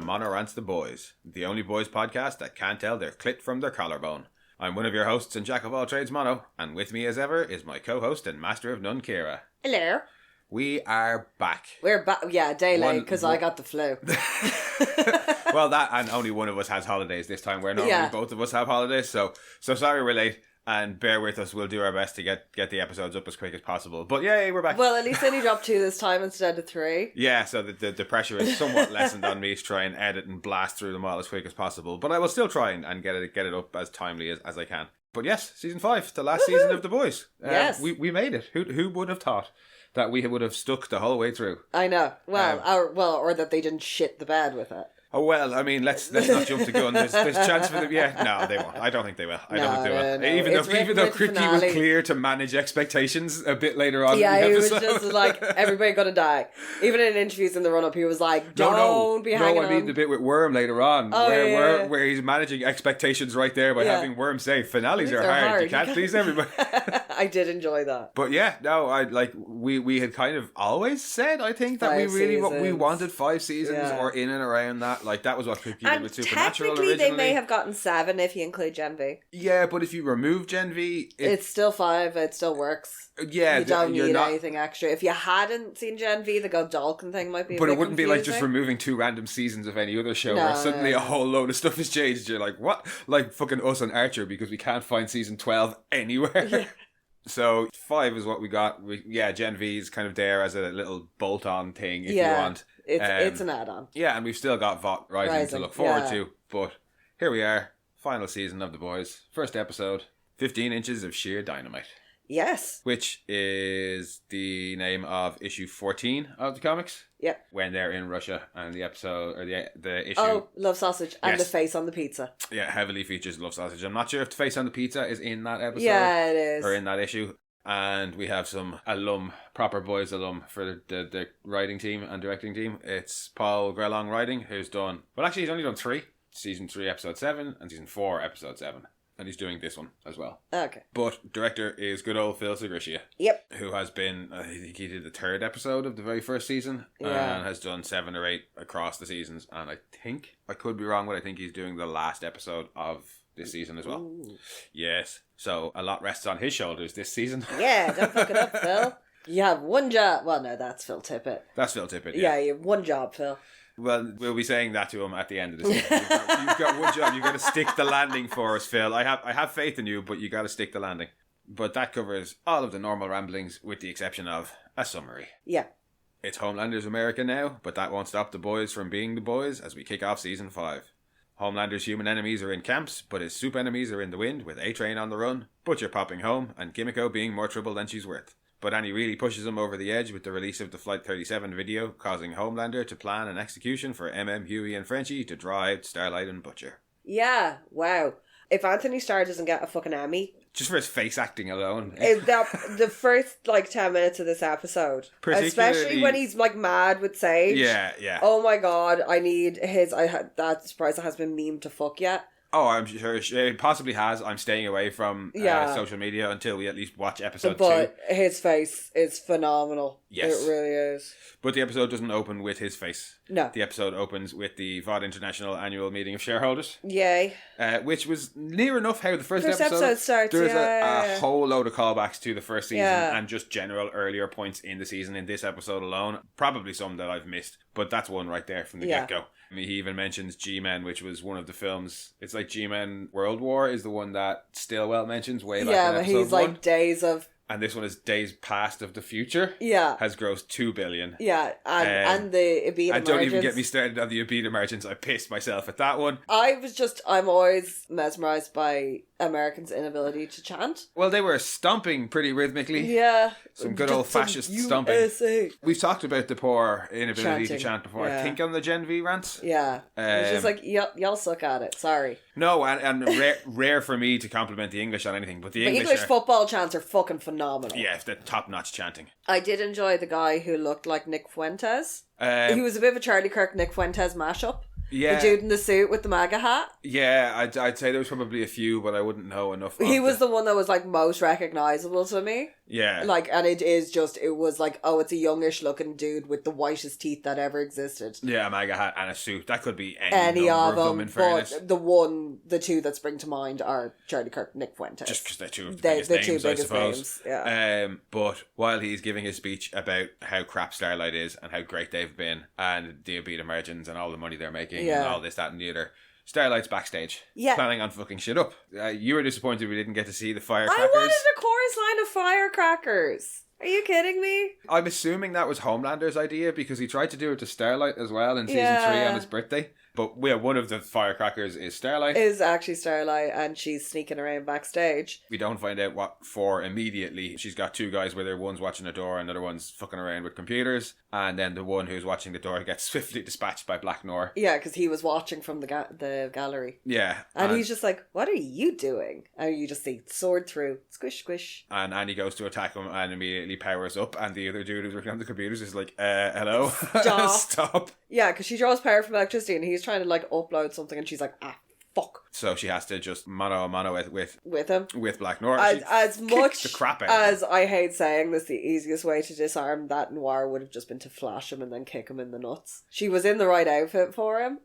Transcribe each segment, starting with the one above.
Monorantspodcast, the only boys podcast that can't tell their clit from their collarbone. I'm one of your hosts and jack of all trades, Mono, and with me as ever is my co-host and master of none, Kira. Hello. We are back. We're back, yeah, a day late because I got the flu. Well, that and only one of us has holidays this time, where normally both of us have holidays, so sorry we're late. And bear with us, we'll do our best to get the episodes up as quick as possible. But yay, we're back. Well, at least I only dropped 2 this time instead of 3. Yeah, so the pressure is somewhat lessened on me to try and edit and blast through them all as quick as possible. But I will still try and get it up as timely as I can. But yes, season 5, the last season of The Boys. Yes. We made it. Who would have thought that we would have stuck the whole way through? I know. Well, or that they didn't shit the bed with it. Oh, well, I mean, let's not jump the gun. There's chance for them. Yeah, no, they won't. I don't think they will. I don't think they will. No. Even though Kripke was clear to manage expectations a bit later on in the episode. Yeah, he was just like, everybody gonna die. Even in interviews in the run-up, he was like, don't be hanging on. No, I mean the bit with Worm later on, where he's managing expectations right there by having Worm say, finales are hard. You can't please everybody. I did enjoy that. But yeah, no, we had kind of always said, I think, that we wanted 5 seasons or in and around that. Like, that was what Kripke did with Supernatural originally. Technically, they may have gotten 7 if you include Gen V. Yeah, but if you remove Gen V... It's still 5, it still works. Yeah, you don't need anything extra. If you hadn't seen Gen V, the Godalkin thing might be But it wouldn't confusing. Be like just removing 2 random seasons of any other show where suddenly a whole load of stuff has changed. You're like, what? Like fucking us on Archer because we can't find season 12 anywhere. Yeah. So 5 is what we got. Gen V is kind of there as a little bolt-on thing if you want. It's an add-on. Yeah, and we've still got Vought Rising to look forward to. But here we are, final season of The Boys. First episode, 15 inches of sheer dynamite. Yes. Which is the name of issue 14 of the comics. Yep. When they're in Russia and the episode, or the issue... Oh, Love Sausage and the face on the pizza. Yeah, heavily features Love Sausage. I'm not sure if the face on the pizza is in that episode. Yeah, it is. Or in that issue. And we have some proper Boys alum for the writing team and directing team. It's Paul Grelong writing, who's done... Well, actually, he's only done 3. Season 3, episode 7, and season 4, episode 7. And he's doing this one as well. Okay. But director is good old Phil Segriscia. Yep. Who has been, I think he did the 3rd episode of the very first season. Yeah. And has done 7 or 8 across the seasons. And I think, I could be wrong, but I think he's doing the last episode of this season as well. Ooh. Yes. So a lot rests on his shoulders this season. Yeah, don't fuck it up, Phil. You have one job. Well, no, that's Phil Tippett. That's Phil Tippett, yeah. Yeah, you have one job, Phil. Well, we'll be saying that to him at the end of the season. You've got one job. You've got to stick the landing for us, Phil. I have faith in you, but you got to stick the landing. But that covers all of the normal ramblings with the exception of a summary. Yeah. It's Homelanders America now, but that won't stop the boys from being the boys as we kick off season 5. Homelander's human enemies are in camps, but his soup enemies are in the wind with A-Train on the run, Butcher popping home, and Kimiko being more trouble than she's worth. But Annie really pushes him over the edge with the release of the Flight 37 video, causing Homelander to plan an execution for MM, Huey and Frenchie to draw out Starlight and Butcher. Yeah, wow. If Anthony Starr doesn't get a fucking Emmy... Just for his face acting alone. The first, 10 minutes of this episode. Especially when he's, mad with Sage. Yeah, yeah. Oh my god, I need his... that surprise that has been memed to fuck yet. Oh, I'm sure it possibly has. I'm staying away from social media until we at least watch episode 2. But his face is phenomenal. Yes. It really is. But the episode doesn't open with his face. No. The episode opens with the VOD International Annual Meeting of Shareholders. Yay. Which was near enough how the first episode starts. There's a whole load of callbacks to the first season and just general earlier points in the season in this episode alone. Probably some that I've missed, but that's one right there from the get-go. I mean, he even mentions G-Men, which was one of the films. It's like G-Men World War is the one that Stillwell mentions way back in episode 1. Yeah, but he's Days of... And this one is Days Past of the Future. Yeah. Has grossed $2 billion. Yeah, and the EBITDA margins. And don't even get me started on the EBITDA margins. I pissed myself at that one. I'm always mesmerised by Americans' inability to chant. Well, they were stomping pretty rhythmically. Yeah. Some good old fascist stomping. USA. We've talked about the poor inability to chant before. I think on the Gen V rants. Yeah. It's just like, y'all suck at it. Sorry. No, and rare for me to compliment the English on anything, but the English football chants are fucking phenomenal. Yeah, the top-notch chanting. I did enjoy the guy who looked like Nick Fuentes. He was a bit of a Charlie Kirk, Nick Fuentes mashup. Yeah. The dude in the suit with the MAGA hat. Yeah, I'd say there was probably a few, but I wouldn't know enough. He was the one that was most recognisable to me. Yeah. Like, and it was like, oh, it's a youngish looking dude with the whitest teeth that ever existed. Yeah, a MAGA hat and a suit. That could be any number of them, in fairness. But the two that spring to mind are Charlie Kirk, Nick Fuentes. Just because they're two of the biggest names, I suppose. Names, yeah. But while he's giving his speech about how crap Starlight is and how great they've been and the EBITDA margins and all the money they're making and all this, that and the other, Starlight's backstage, planning on fucking shit up. You were disappointed we didn't get to see the firecrackers. I wanted a chorus line of firecrackers. Are you kidding me? I'm assuming that was Homelanders' idea because he tried to do it to Starlight as well in season 3 on his birthday. But one of the firecrackers is Starlight. Is actually Starlight, and she's sneaking around backstage. We don't find out what for immediately. She's got two guys with her. One's watching the door, and the other one's fucking around with computers. And then the one who's watching the door gets swiftly dispatched by Black Noir. Yeah, because he was watching from the gallery. Yeah. And he's just like, what are you doing? And you just see sword through. Squish, squish. And Annie goes to attack him and immediately powers up. And the other dude who's working on the computers is like, hello? Stop. Yeah, because she draws power from electricity and he's trying to like upload something and she's like, fuck. So she has to just mano a mano with him. With Black Noir. As much the crap out as I hate saying this, the easiest way to disarm that Noir would have just been to flash him and then kick him in the nuts. She was in the right outfit for him.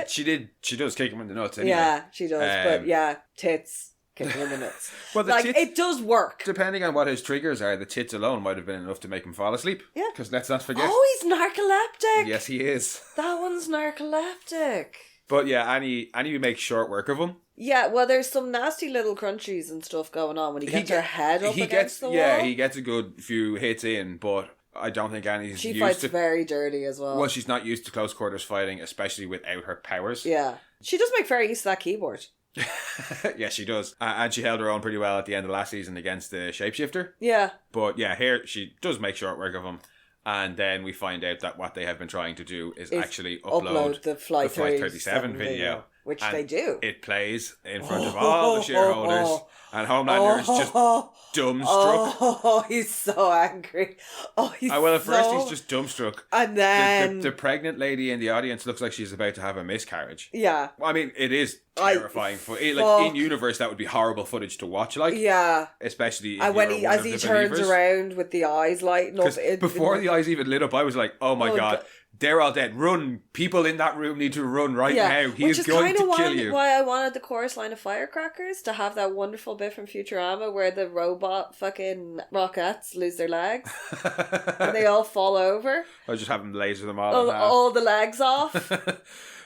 She does kick him in the nuts anyway. Yeah, she does. But yeah, tits. Kick him in the nuts. Well, it does work. Depending on what his triggers are, the tits alone might have been enough to make him fall asleep. Yeah. Because let's not forget. Oh, he's narcoleptic. Yes, he is. That one's narcoleptic. But yeah, Annie makes short work of him. Yeah, well, there's some nasty little crunchies and stuff going on when he gets her head up against the wall. Yeah, he gets a good few hits in, but I don't think Annie's She fights very dirty as well. Well, she's not used to close quarters fighting, especially without her powers. Yeah. She does make fair use of that keyboard. Yeah, she does. And she held her own pretty well at the end of last season against the shapeshifter. Yeah. But yeah, here she does make short work of him. And then we find out that what they have been trying to do is actually upload the Flight 37 video. Which they do. It plays in front of all the shareholders. And Homelander is just dumbstruck. Oh, he's so angry. At first he's just dumbstruck. And then the pregnant lady in the audience looks like she's about to have a miscarriage. Yeah. I mean, it is terrifying. In universe, that would be horrible footage to watch. Yeah. Especially if as he turns around with the eyes lighting up. Before the eyes even lit up, I was like, oh my God. They're all dead. Run. People in that room need to run right now. He is going to kill you. Why I wanted the chorus line of firecrackers to have that wonderful bit from Futurama where the robot fucking rockets lose their legs and they all fall over. Or just have them laser them all all the legs off.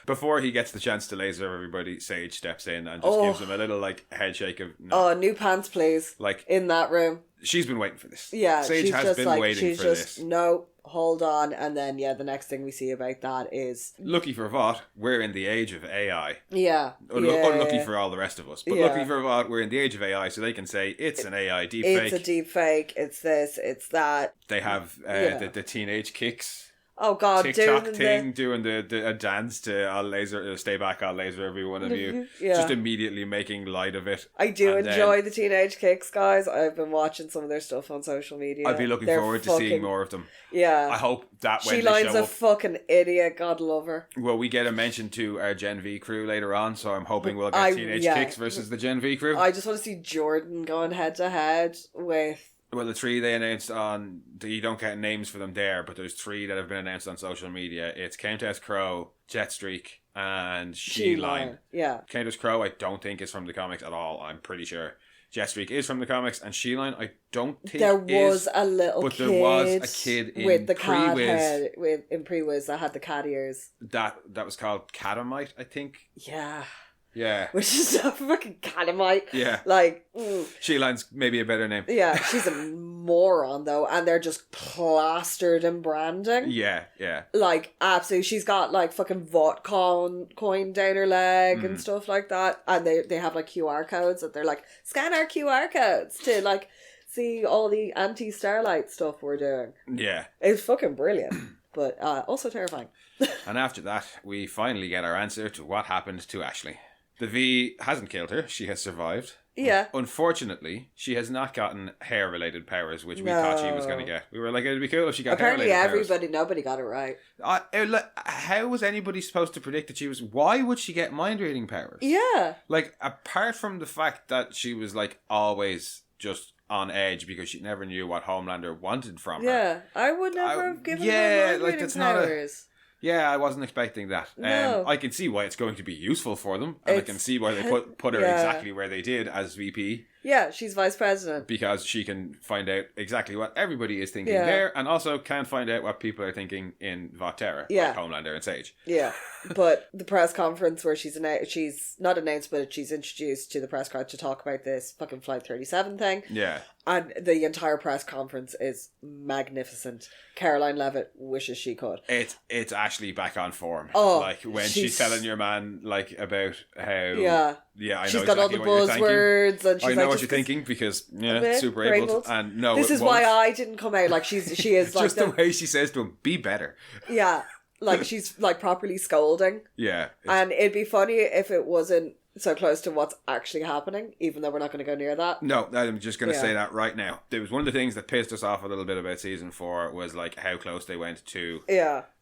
Before he gets the chance to laser everybody, Sage steps in and just gives him a little head shake of new pants please. In that room. She's been waiting for this. Yeah, Sage has been waiting for this. No, hold on. And then, the next thing we see about that is... Lucky for Vought, we're in the age of AI. Yeah. Unlucky for all the rest of us. But lucky for Vought, we're in the age of AI, so they can say, it's an AI deepfake. It's a deepfake. It's this, it's that. They have the teenage kicks. Oh God! TikTok doing the dance to "I'll laser, stay back, I'll laser every one of you." Just immediately making light of it. I do enjoy the teenage kicks, guys. I've been watching some of their stuff on social media. I'd be looking forward to seeing more of them. Yeah, I hope that when She-Line's a fucking idiot. God love her. Well, we get a mention to our Gen V crew later on, so I'm hoping we'll get teenage kicks versus the Gen V crew. I just want to see Jordan going head to head with. Well, the three they announced on... You don't get names for them there, but there's three that have been announced on social media. It's Countess Crow, Jetstreak, and She-Line. Yeah. Countess Crow, I don't think is from the comics at all. I'm pretty sure. Jetstreak is from the comics, and She-Line, I don't think there was a little but kid. There was a kid in with the cat Pre-Wiz. head, in Pre-Wiz that had the cat ears. That was called Dynamite, I think. Yeah. Yeah. Which is a fucking Dynamite. Yeah. She-Line's maybe a better name. Yeah, she's a moron though, and they're just plastered in branding. Yeah. Absolutely. She's got fucking Vought coin down her leg and stuff like that. And they have QR codes that they're scan our QR codes to see all the anti-Starlight stuff we're doing. Yeah. It's fucking brilliant. But also terrifying. And after that, we finally get our answer to what happened to Ashley. The V hasn't killed her. She has survived. Yeah. Unfortunately, she has not gotten hair-related powers, which we thought she was going to get. We were like, it'd be cool if she got hair-related powers. Apparently nobody got it right. How was anybody supposed to predict that she was... Why would she get mind-reading powers? Yeah. Apart from the fact that she was, always just on edge because she never knew what Homelander wanted from her. Yeah, I would never have given her mind-reading powers. Yeah, I wasn't expecting that. No. I can see why it's going to be useful for them, and I can see why they put her exactly where they did as VP. Yeah, she's vice president. Because she can find out exactly what everybody is thinking there, and also can find out what people are thinking in Vaterra, like Homelander and Sage. Yeah, but the press conference where she's not announced, but she's introduced to the press crowd to talk about this fucking Flight 37 thing. Yeah. And the entire press conference is magnificent. Caroline Levitt wishes she could. It's Ashley back on form. Oh, like when she's telling your man like about how I know she's got exactly all the buzzwords, and she's I know like, what you're thinking because super able to, and no, this is why I didn't come out. Like she is like just the way she says to him, "Be better." Yeah, like she's like properly scolding. Yeah, and it'd be funny if it wasn't so close to what's actually happening, even though we're not going to go near that. No, I'm just going to say that right now. There was one of the things that pissed us off a little bit about season 4 was like how close they went to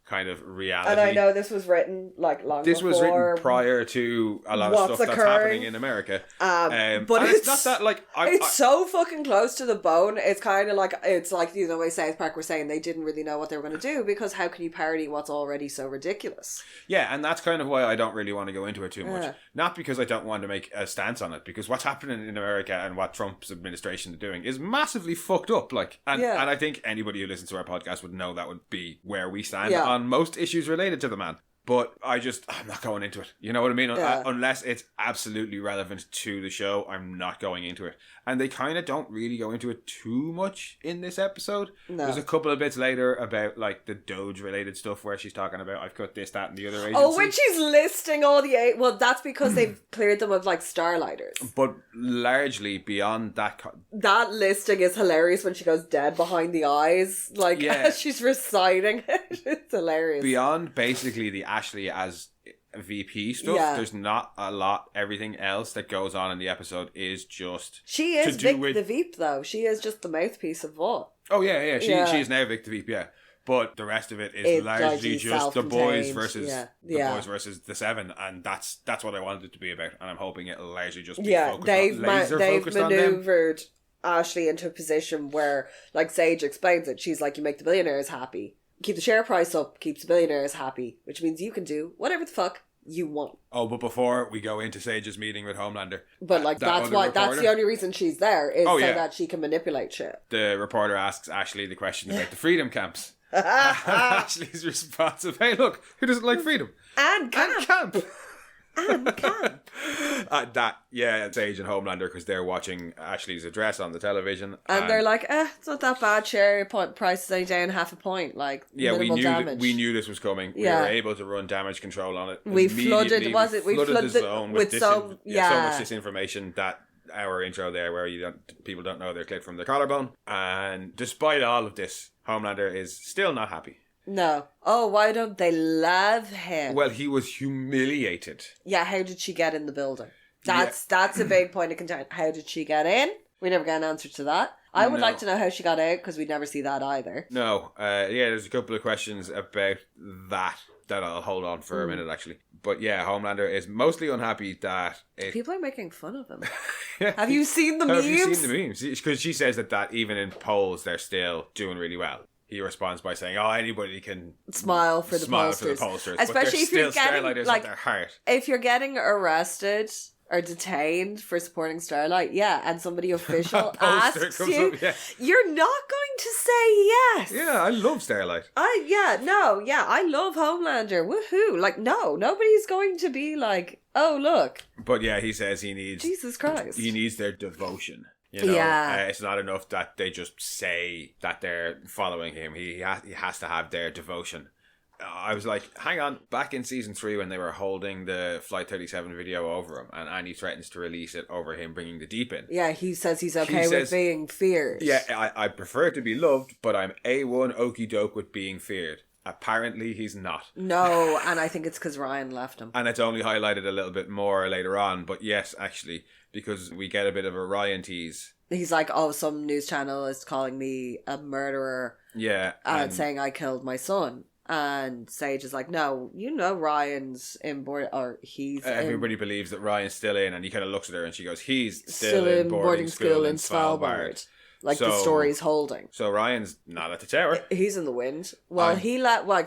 kind of reality. And I know this was written like long before. This was written prior to a lot of stuff that's happening in America. But it's not that like it's so fucking close to the bone. It's kind of like you know, way South Park were saying they didn't really know what they were going to do because how can you parody what's already so ridiculous? Yeah, and that's kind of why I don't really want to go into it too much. Not because I don't want to make a stance on it, because what's happening in America and what Trump's administration is doing is massively fucked up. Like, and I think anybody who listens to our podcast would know that would be where we stand on most issues related to the man. But I'm not going into it. You know what I mean? Unless it's absolutely relevant to the show, I'm not going into it. And they kind of don't really go into it too much in this episode. No. There's a couple of bits later about like the Doge related stuff where she's talking about I've cut this, that, and the other agency. Oh, when she's listing all the well, that's because they've cleared them of like Starlighters. But largely beyond that, that listing is hilarious when she goes dead behind the eyes, like as she's reciting it. It's hilarious. Beyond basically the Ashley as VP stuff, there's not a lot. Everything else that goes on in the episode is just she is Vic the Veep, though. She is just the mouthpiece of what? Oh yeah. She is now Vic the Veep, but the rest of it is largely just the boys versus the boys versus the Seven, and that's what I wanted it to be about. And I'm hoping it'll largely just be they've maneuvered Ashley into a position where, like Sage explains it, she's like, you make the billionaires happy. Keep the share price up, keeps the billionaires happy, which means you can do whatever the fuck you want. Oh, but before we go into Sage's meeting with Homelander, but like that's the only reason she's there is so that she can manipulate shit. The reporter asks Ashley the question about the freedom camps. Ashley's response of, "Hey, look, who doesn't like freedom and camp." Sage and Homelander, because they're watching Ashley's address on the television, and they're like, it's not that bad. Share price is only down half a point. Like, we knew this was coming. We were able to run damage control on it. We flooded the zone with so much yeah. disinformation that our intro there, where people don't know they're clipped from the collarbone. And despite all of this, Homelander is still not happy. No. Oh, why don't they love him? Well, he was humiliated. Yeah, how did she get in the building? That's a big point of contention. How did she get in? We never get an answer to that. I would like to know how she got out, because we'd never see that either. No. There's a couple of questions about that I'll hold on for a minute, actually. But yeah, Homelander is mostly unhappy that... People are making fun of him. Have you seen the memes? Have you seen the memes? Because she says that even in polls, they're still doing really well. He responds by saying, anybody can smile for the pollsters. Especially if you're getting, like, their heart. If you're getting arrested or detained for supporting Starlight, and somebody official asks you, you're not going to say yes. Yeah, I love Starlight. I love Homelander. Woohoo. Like, no, nobody's going to be like, oh, look. But yeah, he says he needs... Jesus Christ. He needs their devotion. You know, it's not enough that they just say that they're following him. He has to have their devotion. I was like, hang on. Back in season 3 when they were holding the Flight 37 video over him and Annie threatens to release it over him bringing the Deep in. Yeah, he says he's okay with being feared. Yeah, I prefer to be loved, but I'm A1 okie doke with being feared. Apparently he's not. No, and I think it's because Ryan left him. And it's only highlighted a little bit more later on. But yes, actually, because we get a bit of a Ryan tease. He's like, some news channel is calling me a murderer. Yeah. And saying I killed my son. And Sage is like, no, Ryan's in board, or he's everybody believes that Ryan's still in, and he kind of looks at her and she goes, he's still in boarding school in Svalbard. Like, the story's holding. So Ryan's not at the tower. He's in the wind. Well,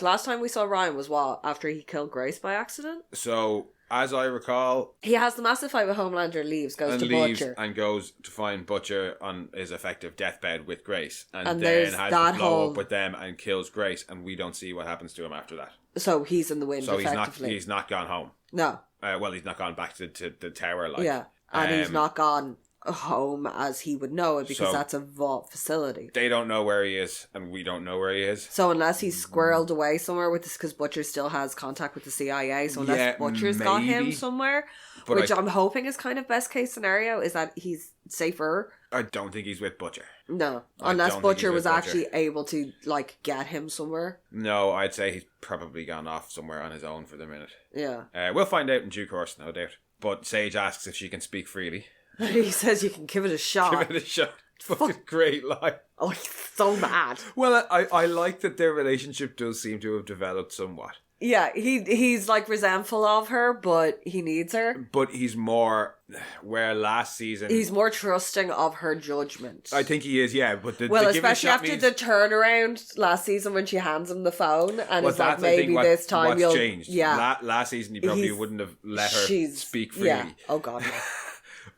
last time we saw Ryan was after he killed Grace by accident? So, as I recall... He has the massive fight with Homelander, leaves Butcher. And goes to find Butcher on his effective deathbed with Grace. And then has to blow up with them and kills Grace, and we don't see what happens to him after that. So he's in the wind, effectively. He's not gone home. No. Well, he's not gone back to the tower, like. Yeah, and he's not gone home as he would know it, because that's a vault facility. They don't know where he is, and we don't know where he is. So unless he's squirreled away somewhere with this, because Butcher still has contact with the CIA, so unless Butcher's got him somewhere, which I'm hoping is kind of best case scenario, is that he's safer. I don't think he's with Butcher. No, unless Butcher was actually able to, like, get him somewhere. No, I'd say he's probably gone off somewhere on his own for the minute. Yeah. We'll find out in due course, no doubt. But Sage asks if she can speak freely. He says you can give it a shot. Give it a shot. Fucking great line. Oh, he's so mad. Well, I like that their relationship does seem to have developed somewhat. Yeah, he's like resentful of her, but he needs her. But he's more, where last season... He's more trusting of her judgment. I think he is, yeah. But especially after the turnaround last season when she hands him the phone and it's like, maybe this time you'll... changed. Yeah. Last season he probably wouldn't have let her speak freely. Yeah. Oh, God, no.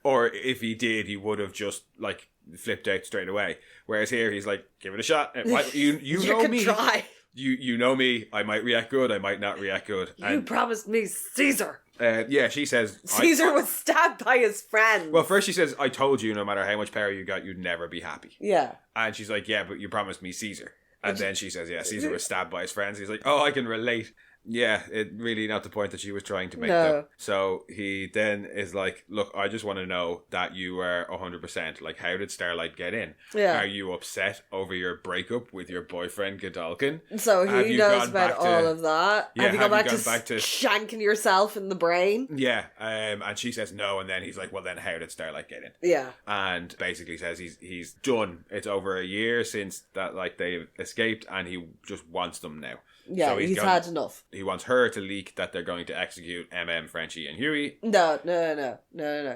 Or if he did, he would have just, like, flipped out straight away. Whereas here, he's like, give it a shot. You know can me. Try. You know me. I might react good. I might not react good. You promised me Caesar. Yeah, she says... Caesar was stabbed by his friend. Well, first she says, I told you no matter how much power you got, you'd never be happy. Yeah. And she's like, yeah, but you promised me Caesar. And then she says, yeah, Caesar was stabbed by his friends. He's like, oh, I can relate. Yeah, it really not the point that she was trying to make, though. So he then is like, look, I just want to know that you are 100%. Like, how did Starlight get in? Yeah. Are you upset over your breakup with your boyfriend, Godolkin? So he knows about all of that. Yeah, have you gone back to shanking yourself in the brain? Yeah, and she says no, and then he's like, well, then how did Starlight get in? Yeah. And basically says he's done. It's over a year since that, like, they escaped, and he just wants them now. Yeah, so he's had enough. He wants her to leak that they're going to execute Frenchie, and Huey. No.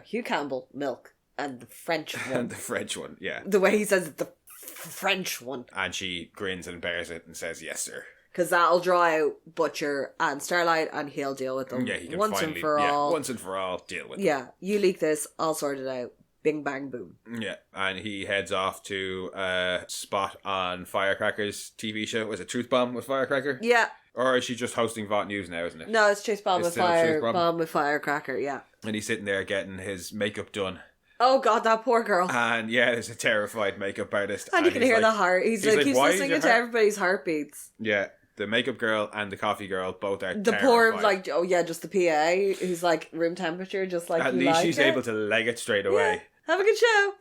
Hugh Campbell, Milk, and the French one. And the French one, yeah. The way he says it, the French one. And she grins and bears it and says, yes, sir. Because that'll draw out Butcher and Starlight, and he'll deal with them. Yeah, he can once and for all. Once and for all, deal with them. Yeah, you leak this, I'll sort it out. Bing, bang, boom. Yeah, and he heads off to a spot on Firecracker's TV show. Was it Truth Bomb with Firecracker? Yeah. Or is she just hosting Vought News now, isn't it? No, it's Truth Bomb with Firecracker, yeah. And he's sitting there getting his makeup done. Oh, God, that poor girl. And yeah, there's a terrified makeup artist. And you can hear the heart. He's like keeps listening to everybody's heartbeats. Yeah. The makeup girl and the coffee girl both are the terrified. Poor, just the PA who's like room temperature, just like at least she's able to leg it straight away. Yeah. Have a good show.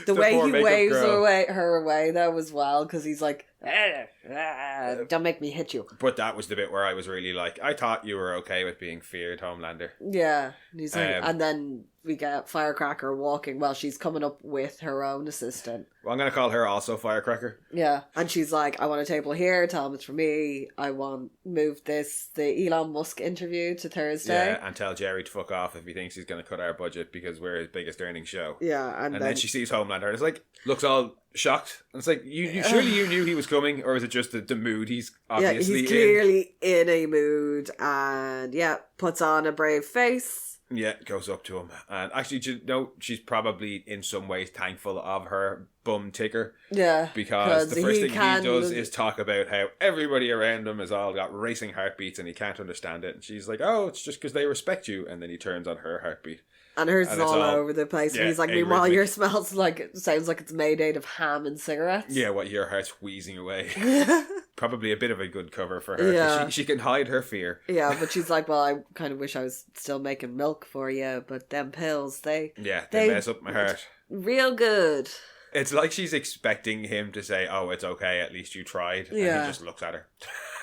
the way he waves her away, though, as well, because he's like, don't make me hit you. But that was the bit where I was really like, I thought you were okay with being feared, Homelander. Yeah. And he's like, and then we get Firecracker walking while she's coming up with her own assistant. Well, I'm going to call her also Firecracker. Yeah. And she's like, I want a table here, tell him it's for me. I want move the Elon Musk interview to Thursday. Yeah, and tell Jerry to fuck off if he thinks he's going to cut our budget because we're his biggest earning show. Yeah. And then she sees Homelander and it's like, looks all shocked. And it's like, surely you knew he was coming, or is it just the mood he's obviously in? Yeah, he's clearly in a mood and, puts on a brave face. Yeah, goes up to him. And actually, she's probably in some ways thankful of her bum ticker. Yeah. Because the first thing he does is talk about how everybody around him has all got racing heartbeats and he can't understand it. And she's like, oh, it's just because they respect you. And then he turns on her heartbeat. And hers is all over the place. Yeah, and he's like, meanwhile, your smells like, it sounds like it's made out of ham and cigarettes. Yeah, your heart's wheezing away. Probably a bit of a good cover for her. Yeah. She can hide her fear. Yeah, but she's like, well, I kind of wish I was still making milk for you, but them pills, they mess up my heart. Real good. It's like she's expecting him to say, oh, it's okay, at least you tried. And he just looks at her.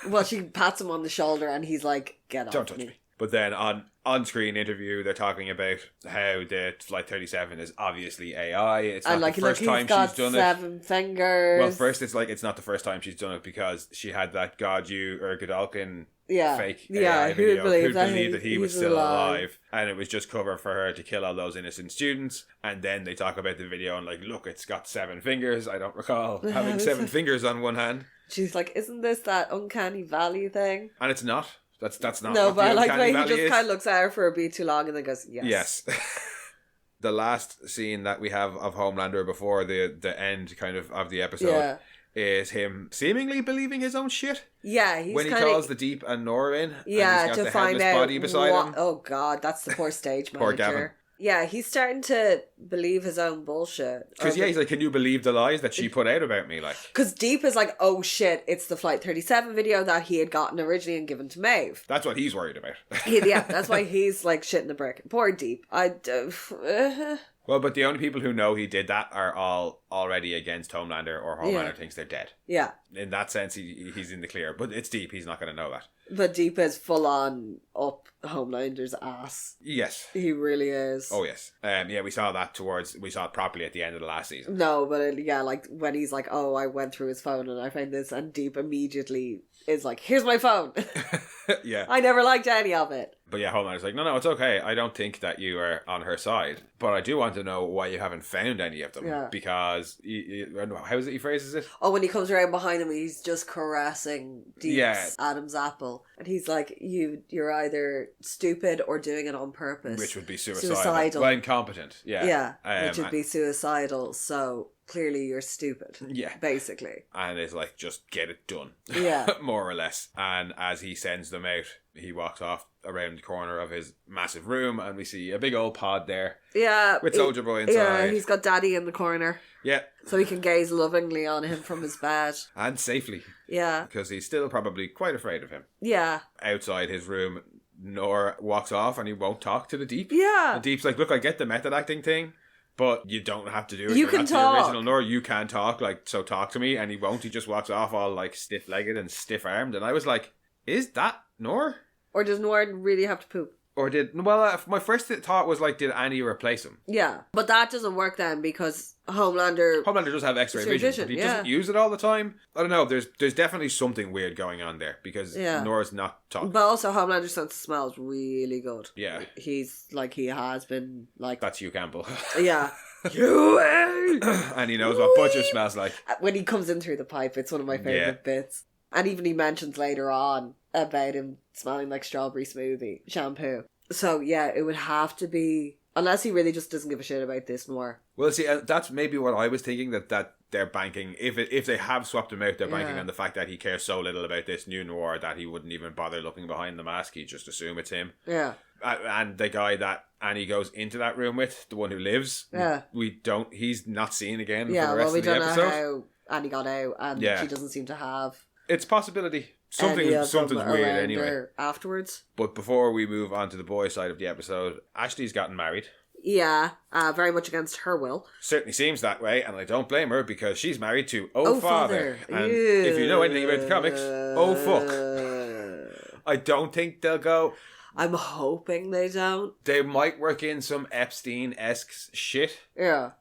Well, she pats him on the shoulder and he's like, get off Don't touch me. But then on-screen interview, they're talking about how the Flight 37 is obviously AI. It's not the first time she's done it. 7 fingers. Well, first it's like it's not the first time she's done it because she had that Godalkin fake AI video, who'd believe that he was still alive, and it was just cover for her to kill all those innocent students. And then they talk about the video and like, look, it's got 7 fingers. I don't recall having 7 fingers on one hand. She's like, isn't this that uncanny valley thing? And it's not. That's not. No, what but I the like the way uncanny he just valley kind of looks at her for a beat too long and then goes, yes. The last scene that we have of Homelander before the end kind of the episode is him seemingly believing his own shit. Yeah, he's when he calls the Deep and Nora in. Yeah, and he's got to find out body beside him. Oh God, that's the poor stage manager. Poor Gavin. Yeah, he's starting to believe his own bullshit. Because he's like, can you believe the lies that she put out about me? Like, because Deep is like, oh shit, it's the Flight 37 video that he had gotten originally and given to Maeve. That's what he's worried about. Yeah, that's why he's like shitting the brick. Poor Deep. Well, but the only people who know he did that are all already against Homelander, or Homelander thinks they're dead. Yeah. In that sense, he's in the clear. But it's Deep. He's not going to know that. But Deep is full on up Homelander's ass. Yes. He really is. Oh, yes. We saw it properly at the end of the last season. No, but like when he's like, oh, I went through his phone and I found this, and Deep immediately is like, here's my phone. Yeah. I never liked any of it. But yeah, Homelander's like, no, it's okay. I don't think that you are on her side. But I do want to know why you haven't found any of them. Yeah. Because, how is it he phrases it? Oh, when he comes around behind him, he's just caressing Deep's Adam's apple. And he's like, you're either stupid or doing it on purpose. Which would be suicidal. Well, incompetent. Yeah. Yeah, which would be suicidal. So clearly you're stupid. Yeah. Basically. And it's like, just get it done. Yeah. More or less. And as he sends them out, he walks off around the corner of his massive room and we see a big old pod there. Yeah. With Soldier Boy inside. Yeah, he's got Daddy in the corner. Yeah. So he can gaze lovingly on him from his bed. And safely. Yeah. Because he's still probably quite afraid of him. Yeah. Outside his room, Nora walks off and he won't talk to the Deep. Yeah. The Deep's like, look, I get the method acting thing, but you don't have to do it. You can talk. The original Nora, you can talk, like, so talk to me. And he won't. He just walks off all like stiff-legged and stiff-armed. And I was like, is that Nora? Or does Nora really have to poop? Or my first thought was like, did Annie replace him? Yeah. But that doesn't work then because Homelander does have X-ray vision, but he doesn't use it all the time. I don't know. There's definitely something weird going on there because Nora's not talking. But also Homelander's sense of smell is really good. Yeah. He's like, he has been like... That's Hugh Campbell. Yeah. And he knows what butcher smells like. When he comes in through the pipe, it's one of my favourite bits. And even he mentions later on about him smelling like strawberry smoothie shampoo. So yeah, it would have to be, unless he really just doesn't give a shit about this more. Well, see, that's maybe what I was thinking, that they're banking, if they have swapped him out, they're banking on the fact that he cares so little about this new Noir that he wouldn't even bother looking behind the mask. He'd just assume it's him. Yeah. And the guy that Annie goes into that room with, the one who lives, he's not seen again for the rest of the episode. Yeah, well, we don't know how Annie got out, and she doesn't seem to have... It's possibility. Something's weird anyway. Afterwards. But before we move on to the boy side of the episode, Ashley's gotten married. Yeah, very much against her will. Certainly seems that way, and I don't blame her because she's married to Father. And if you know anything about the comics, fuck. I don't think they'll go... I'm hoping they don't. They might work in some Epstein-esque shit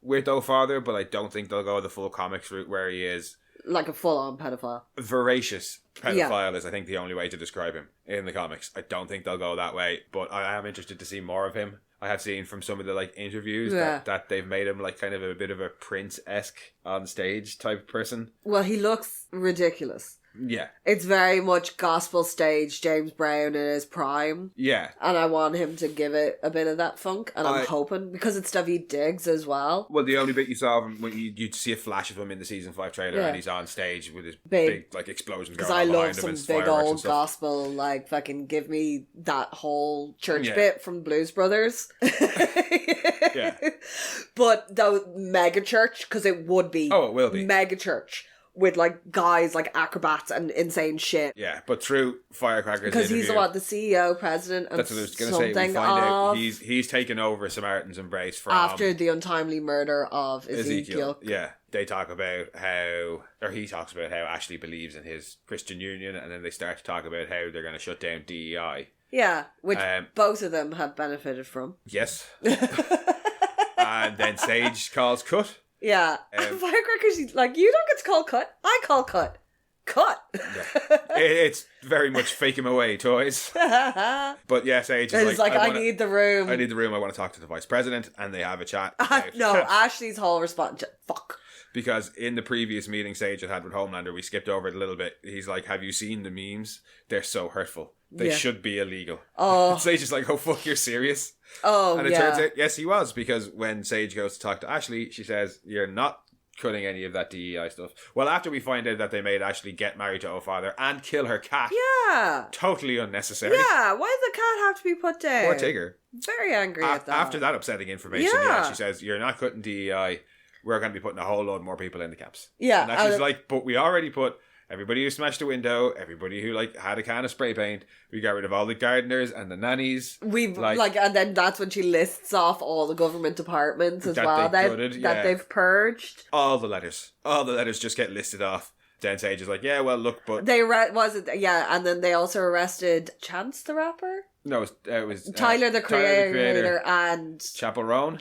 with Father, but I don't think they'll go the full comics route where he is... Like a full-on pedophile. Voracious pedophile is, I think, the only way to describe him in the comics. I don't think they'll go that way, but I am interested to see more of him. I have seen from some of the like interviews that they've made him like kind of a bit of a Prince-esque on stage type person. Well, he looks ridiculous. Yeah. It's very much gospel stage James Brown in his prime. Yeah. And I want him to give it a bit of that funk. And I'm hoping, because it's David Diggs as well. Well, the only bit you saw of him, when you'd see a flash of him in the season 5 trailer and he's on stage with his big like explosions going on behind him. Because I love some big old gospel, like fucking give me that whole church bit from Blues Brothers. Yeah. But the mega church, because it would be. Oh, it will be. Mega church. With like guys like acrobats and insane shit. Yeah, but through Firecrackers because he's the CEO, president, and that's what I was going to say. We find out he's taken over Samaritan's Embrace from after the untimely murder of Ezekiel. Yeah, they talk about he talks about how Ashley believes in his Christian Union, and then they start to talk about how they're going to shut down DEI. Yeah, which both of them have benefited from. Yes. And then Sage calls cut. Yeah. Firecrackers, like, you don't get to call cut. I call cut. cut. Yeah. It's very much fake him away toys. But yeah, Sage is like, I need the room. I need the room. I want to talk to the vice president, and they have a chat. No, Ashley's whole response, fuck. Because in the previous meeting Sage had with Homelander, we skipped over it a little bit. He's like, have you seen the memes? They're so hurtful. They should be illegal. Oh. Sage is like, oh, fuck, you're serious? Oh, and it turns out, yes, he was. Because when Sage goes to talk to Ashley, she says, you're not cutting any of that DEI stuff. Well, after we find out that they made Ashley get married to O-Father and kill her cat. Yeah. Totally unnecessary. Yeah, why did the cat have to be put down? Poor Tigger. Very angry at that. After that upsetting information, she says, you're not cutting DEI. We're going to be putting a whole load more people in the camps. Yeah. And she's like, but we already put everybody who smashed the window, everybody who like had a can of spray paint, we got rid of all the gardeners and the nannies. We've and then that's when she lists off all the government departments as well that they've purged. All the letters just get listed off. Then Sage is like, yeah, well, look, but and then they also arrested Chance the Rapper. No, it was Tyler the Creator and Chapel Roan.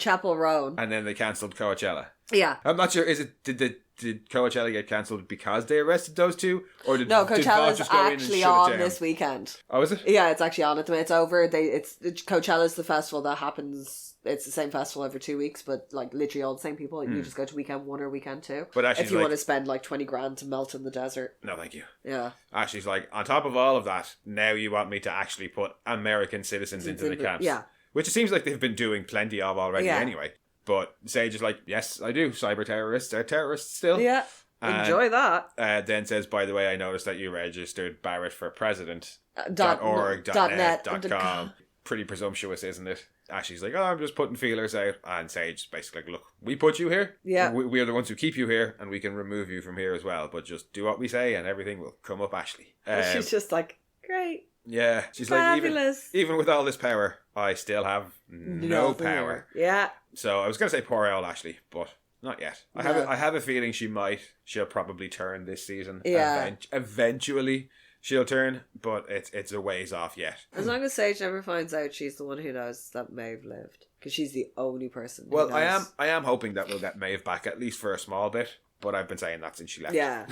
And then they cancelled Coachella. Yeah. I'm not sure, did Coachella get cancelled because they arrested those two? Or did Coachella's actually on this weekend. Oh, is it? Yeah, it's actually on at the minute. It's over. Coachella's the festival that happens. It's the same festival every 2 weeks, but like literally all the same people. You just go to weekend 1 or weekend 2. But actually, if you want to spend like 20 grand to melt in the desert. No, thank you. Yeah. Ashley's like, on top of all of that, now you want me to actually put American citizens into the camps. Yeah. Which it seems like they've been doing plenty of already anyway. But Sage is like, yes, I do. Cyber terrorists are terrorists still. Yeah. Enjoy that. Then says, by the way, I noticed that you registered Barrett for President. .org.net.com. Pretty presumptuous, isn't it? Ashley's like, oh, I'm just putting feelers out. And Sage basically like, look, we put you here. Yeah. We are the ones who keep you here, and we can remove you from here as well. But just do what we say, and everything will come up Ashley. She's just like, great. Yeah. She's fabulous. Like, even with all this power, I still have no power. Yeah. So I was going to say poor old Ashley, but not yet. I have a feeling she'll probably turn this season. Yeah. Eventually she'll turn, but it's a ways off yet. As long as Sage never finds out she's the one who knows that Maeve lived. Because she's the only person who knows. I am hoping that we'll get Maeve back, at least for a small bit. But I've been saying that since she left. Yeah.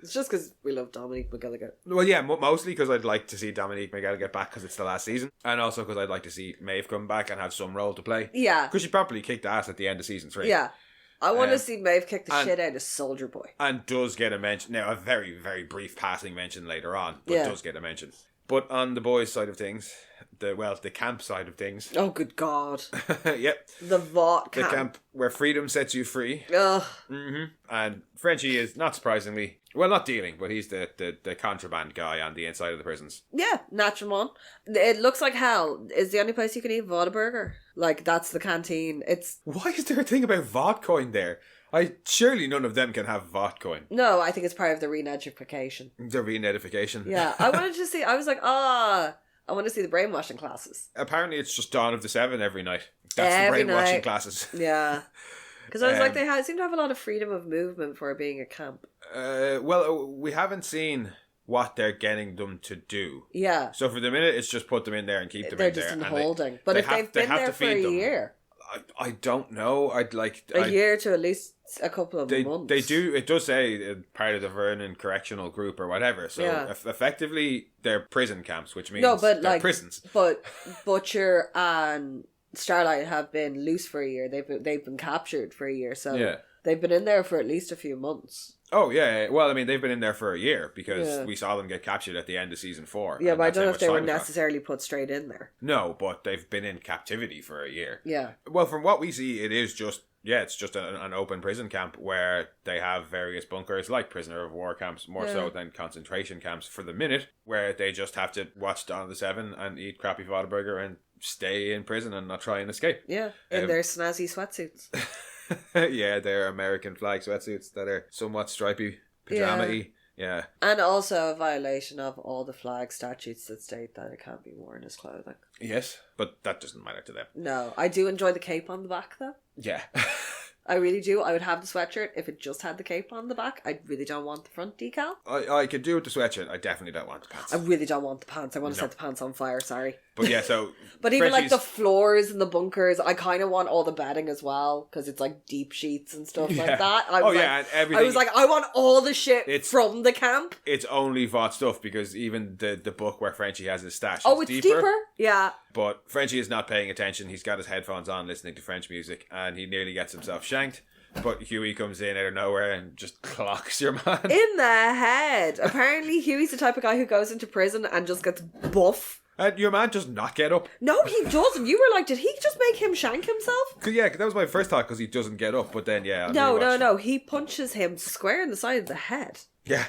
It's just because we love Dominique McGilligan. Well, yeah, mostly because I'd like to see Dominique McGilligan back because it's the last season. And also because I'd like to see Maeve come back and have some role to play. Yeah. Because she probably kicked ass at the end of season 3. Yeah. I want to see Maeve kick the shit out of Soldier Boy. And does get a mention. Now, a very, very brief passing mention later on, but does get a mention. But on the boys' side of things, the camp side of things. Oh, good God. Yep. The Vought camp. The camp where freedom sets you free. Ugh. Mm-hmm. And Frenchie is, not surprisingly, well, not dealing, but he's the contraband guy on the inside of the prisons. Yeah, natural one. It looks like hell. Is the only place you can eat Whataburger. Like, that's the canteen. Why is there a thing about Vodcoin there? Surely none of them can have Vodcoin. No, I think it's part of the re-edification. The re-edification. Yeah, I wanted to see, I was like, I want to see the brainwashing classes. Apparently it's just Dawn of the Seven every night. That's the brainwashing classes. Yeah. Because I was like, they seem to have a lot of freedom of movement for being a camp. Well, we haven't seen what they're getting them to do. Yeah. So for the minute, it's just put them in there and keep them in there. They're just in holding. But if they've been there for a year... I don't know. I'd like... A year to at least a couple of months. They do... It does say part of the Vernon Correctional Group or whatever. So effectively, they're prison camps, which means they're prisons. But Butcher and Starlight have been loose for a year. They've been captured for a year. So they've been in there for at least a few months. Oh, yeah. Well, I mean, they've been in there for a year because we saw them get captured at the end of season 4. Yeah, but I don't know if they were necessarily put straight in there. No, but they've been in captivity for a year. Yeah. Well, from what we see, it is just, it's just an open prison camp where they have various bunkers like prisoner of war camps, more so than concentration camps for the minute, where they just have to watch Dawn of the Seven and eat crappy Whataburger and stay in prison and not try and escape. Yeah, in their snazzy sweatsuits. Yeah, they're American flag sweatsuits that are somewhat stripy, pajama-y. Yeah. And also a violation of all the flag statutes that state that it can't be worn as clothing. Yes, but that doesn't matter to them. No, I do enjoy the cape on the back though. Yeah. I really do. I would have the sweatshirt if it just had the cape on the back. I really don't want the front decal. I could do with the sweatshirt. I definitely don't want the pants. I really don't want the pants. I want to set the pants on fire, sorry. But yeah, so... But even like Frenchie's- the floors in the bunkers, I kind of want all the bedding as well, because it's like deep sheets and stuff like that. and everything... I was like, I want all the shit It's- from the camp. It's only Vought stuff, because even the book where Frenchie has his stash Oh, is it's deeper? Yeah. But Frenchie is not paying attention. He's got his headphones on listening to French music, and he nearly gets himself shanked. But Huey comes in out of nowhere and just clocks your man. In the head. Apparently, Huey's the type of guy who goes into prison and just gets buff. And your man does not get up. No, he doesn't. You were like, did he just make him shank himself? Yeah, that was my first thought, because he doesn't get up. But then, yeah. No. He punches him square in the side of the head. Yeah.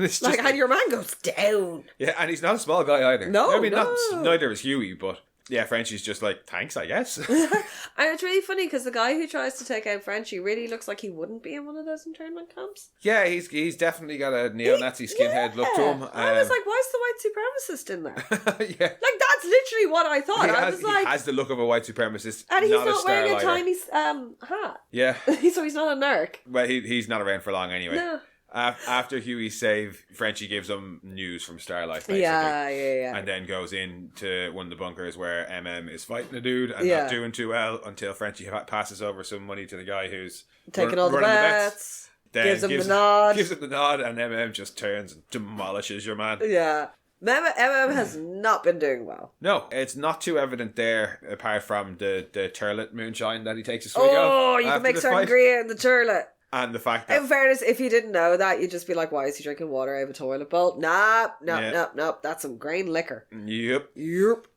It's Like, just and your man goes down. yeah, and he's not a small guy either. No, I mean, no. neither is Huey, but yeah, Frenchie's just like, thanks, I guess. And it's really funny because the guy who tries to take out Frenchie really looks like he wouldn't be in one of those internment camps. Yeah, he's definitely got a neo-Nazi skinhead look to him. I was like, why's the white supremacist in there? yeah. Like, that's literally what I thought. He has the look of a white supremacist, and he's not wearing a Starlighter. tiny hat. Yeah. So he's not a narc. Well, he's not around for long anyway. No. After Huey's save, Frenchie gives him news from Starlight, basically. Yeah. And then goes into one of the bunkers where is fighting a dude and Yeah. not doing too well until Frenchie passes over some money to the guy who's Taking all the running bets. Then Gives him the nod. Gives him the nod, and just turns and demolishes your man. Yeah. has not been doing well. No, it's not too evident there, apart from the turlet moonshine that he takes a swig of. Oh, you can after make the fight. sangria in the turlet. And the fact that... In fairness, if you didn't know that, you'd just be like, why is he drinking water out of a toilet bowl? Nope. That's some grain liquor. Yep.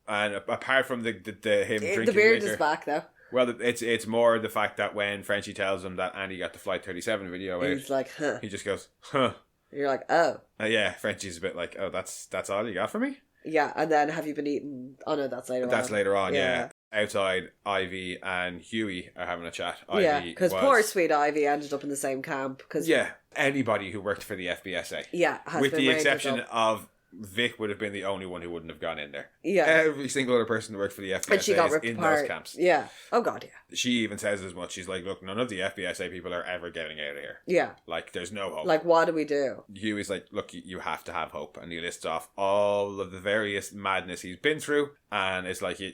And apart from him drinking The beard liquor, is back, though. well, it's more the fact that when Frenchie tells him that Andy got the Flight 37 video out, He's like, huh. he just goes, huh. You're like, oh. Yeah, Frenchie's a bit like, oh, that's all you got for me? Yeah, and then have you been eating... Oh, no, that's later on. That's later on, yeah. Outside, Ivy and Huey are having a chat. Yeah, because poor sweet Ivy ended up in the same camp. Cause, yeah, anybody who worked for the FBSA. Yeah, has with been the raided exception up. of Vic would have been the only one who wouldn't have gone in there. Yeah. Every single other person who worked for the FBSA And she got is ripped in apart. those camps. Yeah. Oh, God, yeah. She even says as much. She's like, look, none of the FBSA people are ever getting out of here. Yeah. Like, there's no hope. Like, what do we do? Huey's like, look, you have to have hope. And he lists off all of the various madness he's been through. And it's like, you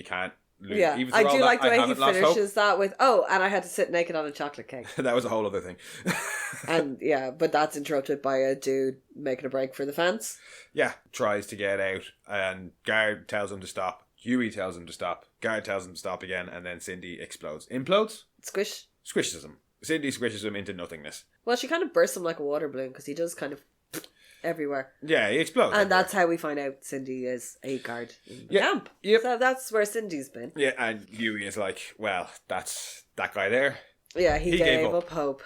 can't lose. Yeah. Even I through all do like that, the way I he haven't lost hope. finishes that with, oh, and I had to sit naked on a chocolate cake. That was a whole other thing. And, yeah, but that's interrupted by a dude making a break for the fence. Yeah, tries to get out, and guard tells him to stop. Huey tells him to stop. Guard tells him to stop again, and then Cindy explodes. Implodes? Squish. Squishes him. Cindy squishes him into nothingness. Well, she kind of bursts him like a water balloon because he does kind of everywhere. Yeah, he explodes. And that's how we find out Cindy is a guard in the camp. Yep. So that's where Cindy's been. Yeah, and Huey is like, well, that's that guy there. Yeah, he gave up hope.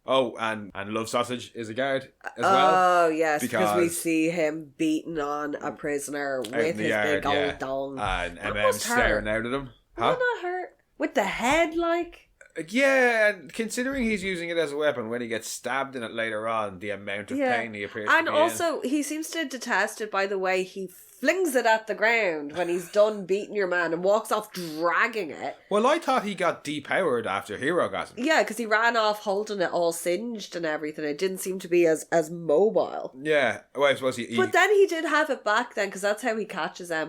Oh, and Love Sausage is a guard as well. Oh, yes, because we see him beating on a prisoner with his big old dong. And MM's staring out at him. Huh? Not hurt. With the head, like... Yeah, and considering he's using it as a weapon, when he gets stabbed in it later on, the amount of pain he appears to be in. And also, he seems to detest it by the way he flings it at the ground when he's done beating your man and walks off dragging it. Well, I thought he got depowered after Hero got him. Yeah, because he ran off holding it all singed and everything. It didn't seem to be as mobile. Yeah, well, I suppose he... But then he did have it back then, because that's how he catches at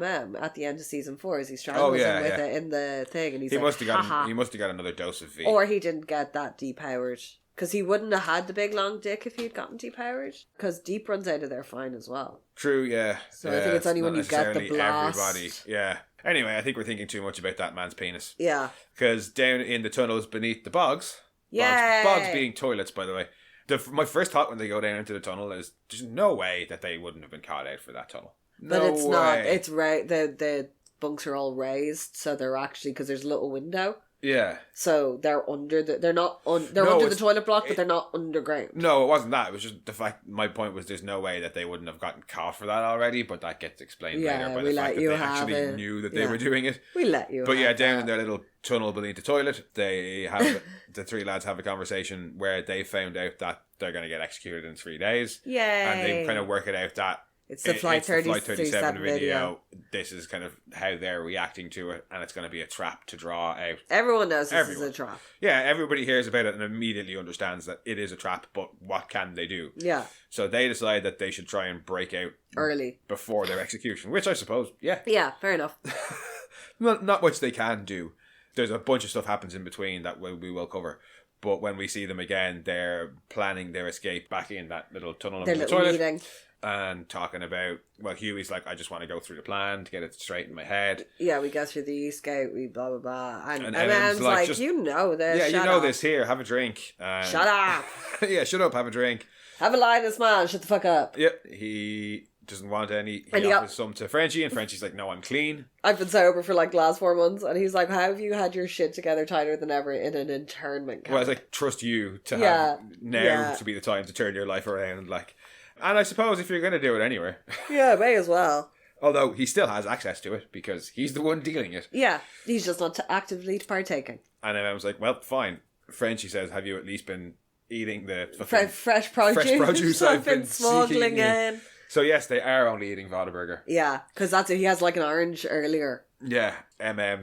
the end of season 4, is he strangles him with it in the thing, and he must have got another dose of V. Or he didn't get that depowered. Because he wouldn't have had the big long dick if he'd gotten depowered. Because Deep runs out of there fine as well. True, yeah. So I think it's only when you get the blast. Everybody, yeah. Anyway, I think we're thinking too much about that man's penis. Yeah. Because down in the tunnels beneath the bogs... Yeah. Bogs being toilets, by the way. My first thought when they go down into the tunnel is there's no way that they wouldn't have been caught out for that tunnel. But it's not. It's right. The bunks are all raised, so they're actually... Because there's a little window. Yeah. So they're under the... They're not... they're under the toilet block, but they're not underground. No, it wasn't that. It was just the fact... My point was there's no way that they wouldn't have gotten caught for that already, but that gets explained later by the fact that they actually knew that they were doing it. We let you But yeah, down in their little tunnel beneath the toilet, they have... the three lads have a conversation where they found out that they're going to get executed in 3 days. Yay. And they kind of work it out that It's the Flight 37 video. This is kind of how they're reacting to it, and it's going to be a trap to draw out. Everyone knows this is a trap. Yeah, everybody hears about it and immediately understands that it is a trap, but what can they do? Yeah. So they decide that they should try and break out early before their execution, which I suppose, yeah. Yeah, fair enough. Not much they can do. There's a bunch of stuff happens in between that we will cover. But when we see them again, they're planning their escape back in that little tunnel under the toilet. Meeting. And talking about, well, Huey's like, I just want to go through the plan to get it straight in my head. Yeah, we go through the Eastgate, we blah, blah, blah. And M's like just, you know this. Yeah, shut you know up. this. Here, have a drink. Shut up. Yeah, shut up, have a drink. Have a line, this man. Shut the fuck up. Yep, he doesn't want any. He offers some to Frenchie, and Frenchie's like, no, I'm clean. I've been sober for like the last 4 months. And he's like, how have you had your shit together tighter than ever in an internment camp? Well, I was like, trust you to have now to be the time to turn your life around. Like, and I suppose if you're going to do it anyway. Yeah, may as well. Although he still has access to it because he's the one dealing it. Yeah, he's just not actively partaking. And then I was like, well, fine. Frenchie says, have you at least been eating the fresh produce? Fresh produce I've been smuggling in. So yes, they are only eating Whataburger. Yeah, because that's it. He has like an orange earlier. Yeah,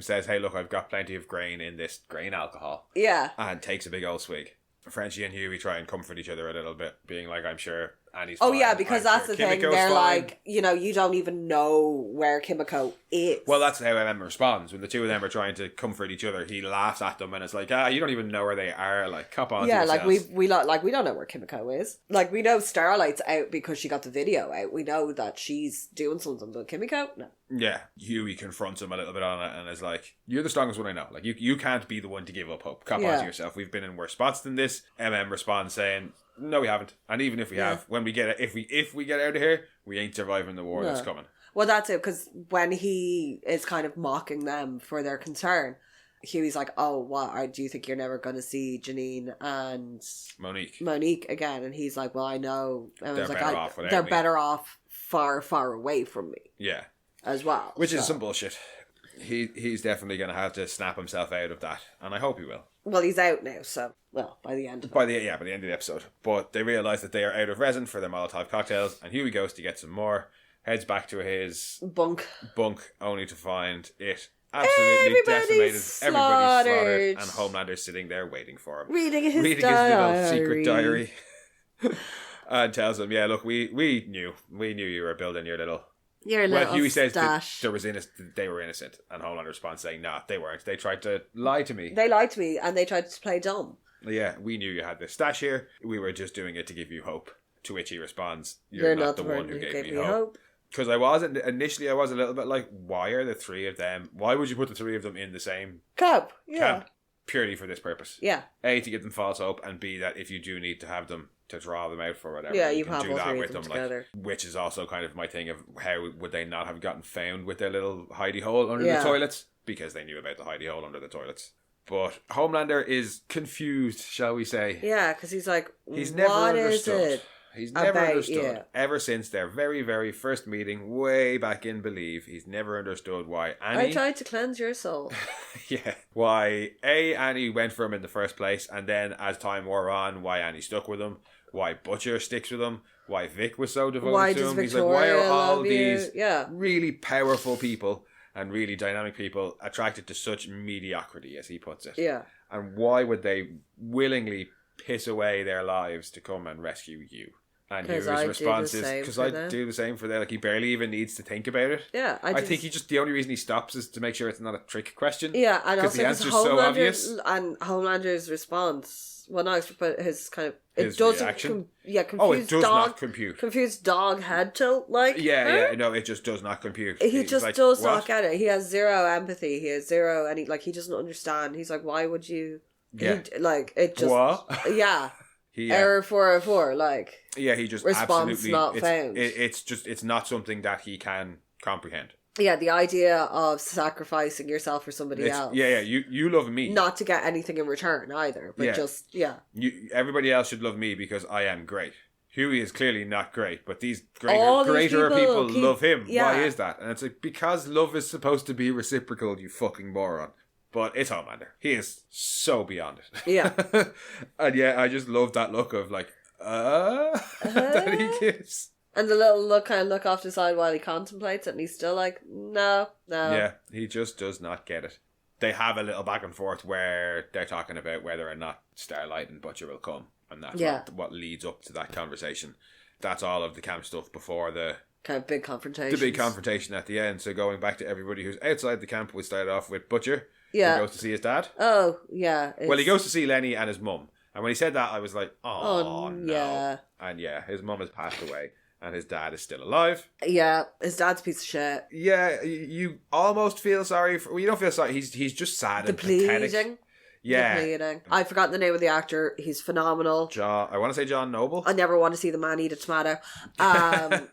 says, hey, look, I've got plenty of grain in this grain alcohol. Yeah. And takes a big old swig. Frenchie and Huey try and comfort each other a little bit, being like, I'm sure Annie's fine. Oh, yeah, because that's the thing. They're fine. like, you know, you don't even know where Kimiko is. Well, that's how responds. When the two of them are trying to comfort each other, he laughs at them and it's like, you don't even know where they are. Like, cop on to yourselves. like we don't know where Kimiko is. Like, we know Starlight's out because she got the video out. We know that she's doing something, but Kimiko, no. Yeah, Huey confronts him a little bit on it and is like, you're the strongest one I know. Like, you can't be the one to give up hope. Cop on to yourself. We've been in worse spots than this. Responds saying, no, we haven't. And even if we have, when we get if we get out of here, we ain't surviving the war that's coming. Well, that's it, because when he is kind of mocking them for their concern, Huey's like, oh, what? Do you think you're never going to see Janine and Monique again? And he's like, well, I know. And they're better off far, far away from me. Yeah. As well. Which is some bullshit. He's definitely going to have to snap himself out of that. And I hope he will. Well, he's out now, so... Well, by the end of it. By the end of the episode. But they realise that they are out of resin for their Molotov cocktails, and Huey goes to get some more, heads back to his bunk, only to find it absolutely decimated. Slaughtered. Everybody's slaughtered, and Homelander's sitting there waiting for him. Reading his little secret diary. And tells him, yeah, look, we knew you were building your little... Huey says that they were innocent, and Homelander responds saying, nah, they weren't. They tried to lie to me. They lied to me, and they tried to play dumb. Yeah, we knew you had this stash here. We were just doing it to give you hope. To which he responds, you're not the one who gave me hope. Because I was a little bit like, why are the three of them, why would you put the three of them in the same camp? Purely for this purpose. Yeah. A, to give them false hope, and B, that if you do need to have them to draw them out for whatever, you can do that with them together. Which is also kind of my thing of how would they not have gotten found with their little hidey hole under the toilets? Because they knew about the hidey hole under the toilets. But Homelander is confused, shall we say. Yeah, because he's like, he's never understood. He's never understood. Ever since their very, very first meeting, way back in Believe, he's never understood why Annie... I tried to cleanse your soul. Yeah. Why Annie went for him in the first place, and then as time wore on, why Annie stuck with him, why Butcher sticks with him, why Vic was so devoted to him. He's like, why are all these really powerful people and really dynamic people attracted to such mediocrity, as he puts it? Yeah. And why would they willingly piss away their lives to come and rescue you? And Huey's response is, because I do the same for them. Like, he barely even needs to think about it. Yeah, I think the only reason he stops is to make sure it's not a trick question. Yeah, and also the answer's so obvious. And Homelander's response, well, no, his kind of, his reaction. Confused does dog, not compute. Confused dog head tilt, like. No, it just does not compute. He just like, does not get it. He has zero empathy. He has zero, and he doesn't understand. He's like, why would you? Yeah. It just. What? Yeah. Error 404, like. Yeah, he just response absolutely not found. It's not something that he can comprehend. Yeah, the idea of sacrificing yourself for somebody else. Yeah, you love me. Not to get anything in return either, but everybody else should love me because I am great. Huey is clearly not great, but these greater people love him. Yeah. Why is that? And it's like, because love is supposed to be reciprocal, you fucking moron. But it's Homelander. He is so beyond it. Yeah. And I just love that look of like, that he gives. And the little kind of look off to the side while he contemplates it, and he's still like, no. Yeah, he just does not get it. They have a little back and forth where they're talking about whether or not Starlight and Butcher will come. And that's what leads up to that conversation. That's all of the camp stuff before the kind of big confrontation. The big confrontation at the end. So going back to everybody who's outside the camp, we started off with Butcher. Yeah. Who goes to see his dad. Oh, yeah. Well, he goes to see Lenny and his mum. And when he said that, I was like, oh no. Yeah. And yeah, his mum has passed away. And his dad is still alive. Yeah, his dad's a piece of shit. Yeah, you almost feel sorry for... Well, you don't feel sorry. He's just sad and pathetic. Yeah. I've forgotten the name of the actor. He's phenomenal. I want to say John Noble. I never want to see the man eat a tomato.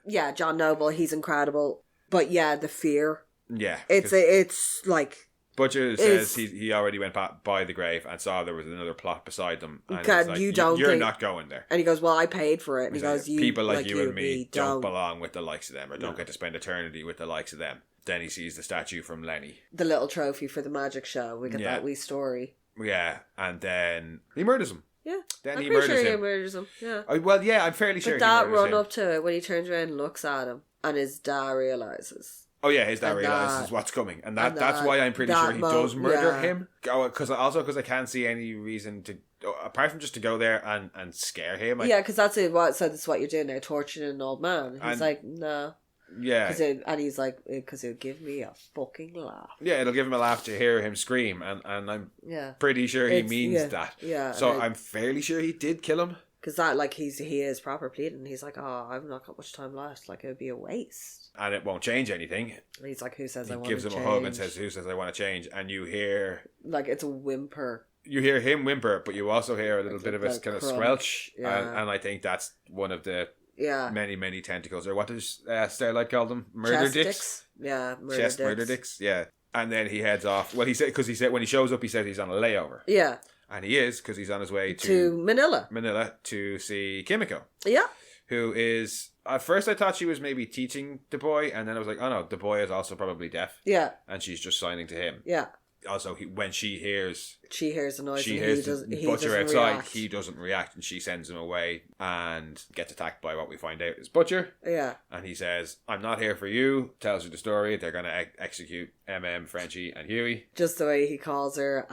Yeah, John Noble. He's incredible. But yeah, the fear. Yeah. It's like... Butcher says he already went by the grave and saw there was another plot beside them. And God, like, you're not going there. And he goes, well, I paid for it. And he goes, people like you and me don't belong with the likes of them, or don't get to spend eternity with the likes of them. Then he sees the statue from Lenny. The little trophy for the magic show. We get that wee story. Yeah, and then he murders him. Yeah. Then I'm pretty sure he murders him. Yeah. I'm fairly sure he murders him. But that run up to it, when he turns around and looks at him, and his dad realises. Oh yeah, his dad realizes what's coming, and that's why I'm pretty sure he does murder him. Because I can't see any reason to, apart from just to go there and scare him. Because that's it. So that's what you're doing now, torturing an old man. He's like, no. Yeah. And he's like, because it'll give me a fucking laugh. Yeah, it'll give him a laugh to hear him scream, and I'm pretty sure he means that. Yeah. So I'm fairly sure he did kill him. Because that, like, he is proper pleading. He's like, oh, I've not got much time left. Like, it would be a waste. And it won't change anything. And he's like, who says I want to change? He gives him a hug and says, who says I want to change? And you hear... Like, it's a whimper. You hear him whimper, but you also hear a little bit of a kind of squelch. Yeah. And I think that's one of the many, many tentacles. Or what does Starlight call them? Murder dicks? Yeah, murder dicks, yeah. And then he heads off. Well, he said when he shows up, he said he's on a layover. Yeah. And he is, because he's on his way to Manila. To see Kimiko. Yeah. Who is... At first I thought she was maybe teaching the boy, and then I was like, oh no, the boy is also probably deaf. Yeah. And she's just signing to him. Yeah. Also, when she hears... She hears the noise. She hears the Butcher outside. React. He doesn't react, and she sends him away and gets attacked by what we find out is Butcher. Yeah. And he says, I'm not here for you. Tells her the story. They're going to execute Frenchie, and Huey. Just the way he calls her.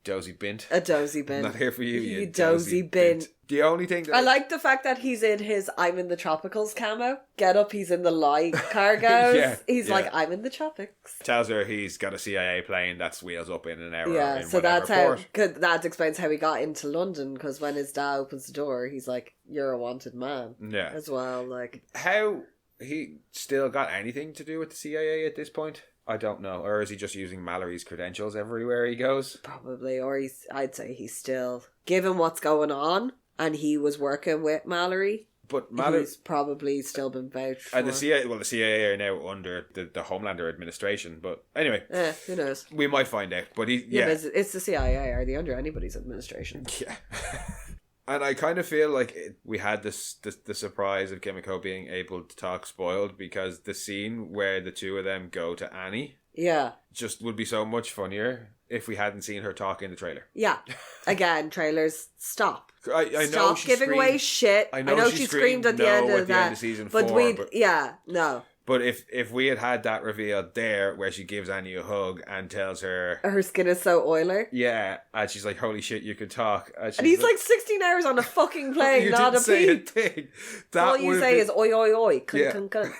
Dozy Bint. A dozy bint. I'm not here for you, you dozy bint. The only thing that I like the fact that he's in his I'm in the tropicals camo. Get up, he's in the light cargos. He's like, I'm in the tropics. Tells her he's got a CIA plane that's wheels up in an hour. Yeah, so that's how. That explains how he got into London, because when his dad opens the door, he's like, "You're a wanted man." Yeah, as well. Like how he still got anything to do with the CIA at this point? I don't know. Or is he just using Mallory's credentials everywhere he goes? Probably. Or I'd say he's still, given what's going on, and he was working with Mallory. But he's probably still been vouched for. And the CIA are now under the Homelander administration. But anyway. Who knows? We might find out. But but it's the CIA. Are they under anybody's administration? Yeah. And I kind of feel like we had the surprise of Kimiko being able to talk spoiled, because the scene where the two of them go to Annie just would be so much funnier if we hadn't seen her talk in the trailer. Yeah. Again, trailers, stop. I know stop giving away shit. I know she screamed at the end of that. End of season 4, no. But if we had that reveal there where she gives Annie a hug and tells her skin is so oily. Yeah, and she's like, holy shit, you could talk. And he's like 16 hours on a fucking plane, not a peep. Thing. All you say is oi oi oi, cunt, cunt.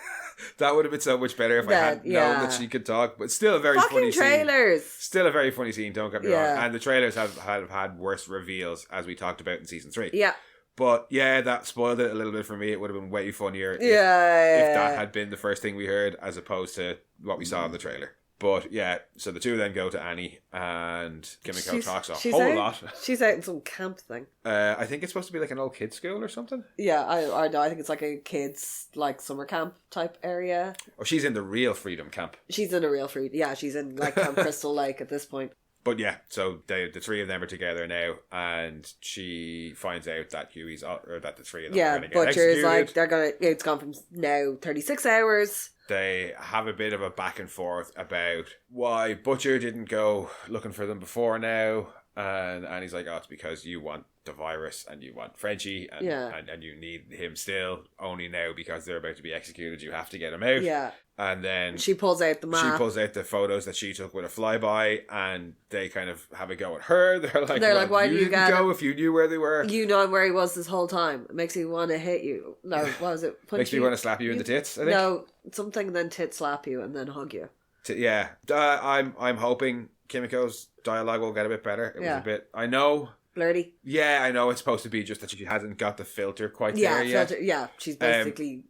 That would have been so much better if I had known that she could talk. But still a very funny trailers. Scene. Still a very funny scene, don't get me wrong. And the trailers have had worse reveals, as we talked about in season 3. Yeah. But yeah, that spoiled it a little bit for me. It would have been way funnier if that had been the first thing we heard, as opposed to what we saw in the trailer. But yeah, so the two of them go to Annie, and Kimiko talks a whole lot. She's out in some camp thing. I think it's supposed to be like an old kids' school or something. Yeah, I know. I think it's like a kids' like summer camp type area. Or she's in the real freedom camp. She's in a real freedom. Yeah, she's in like Camp Crystal Lake at this point. But yeah, so the three of them are together now, and she finds out that Huey's or that the three of them are going to get executed. Butcher's like it's gone from now 36 hours. They have a bit of a back and forth about why Butcher didn't go looking for them before now, And he's like, oh, it's because you want the virus and you want Frenchie and you need him still. Only now because they're about to be executed, you have to get him out. Yeah. And then she pulls out the map. She pulls out the photos that she took with a flyby, and they kind of have a go at her. They're like, why did you didn't go if you knew where they were? You know where he was this whole time. It makes me want to hit you. No, what was it? Makes me want to slap you in the tits, I think. No, something, then tit slap you and then hug you. Yeah. I'm hoping Kimiko's dialogue will get a bit better. It was a bit... I know... Blurty. Yeah, I know it's supposed to be just that she hasn't got the filter quite there yet. Yeah, she's basically...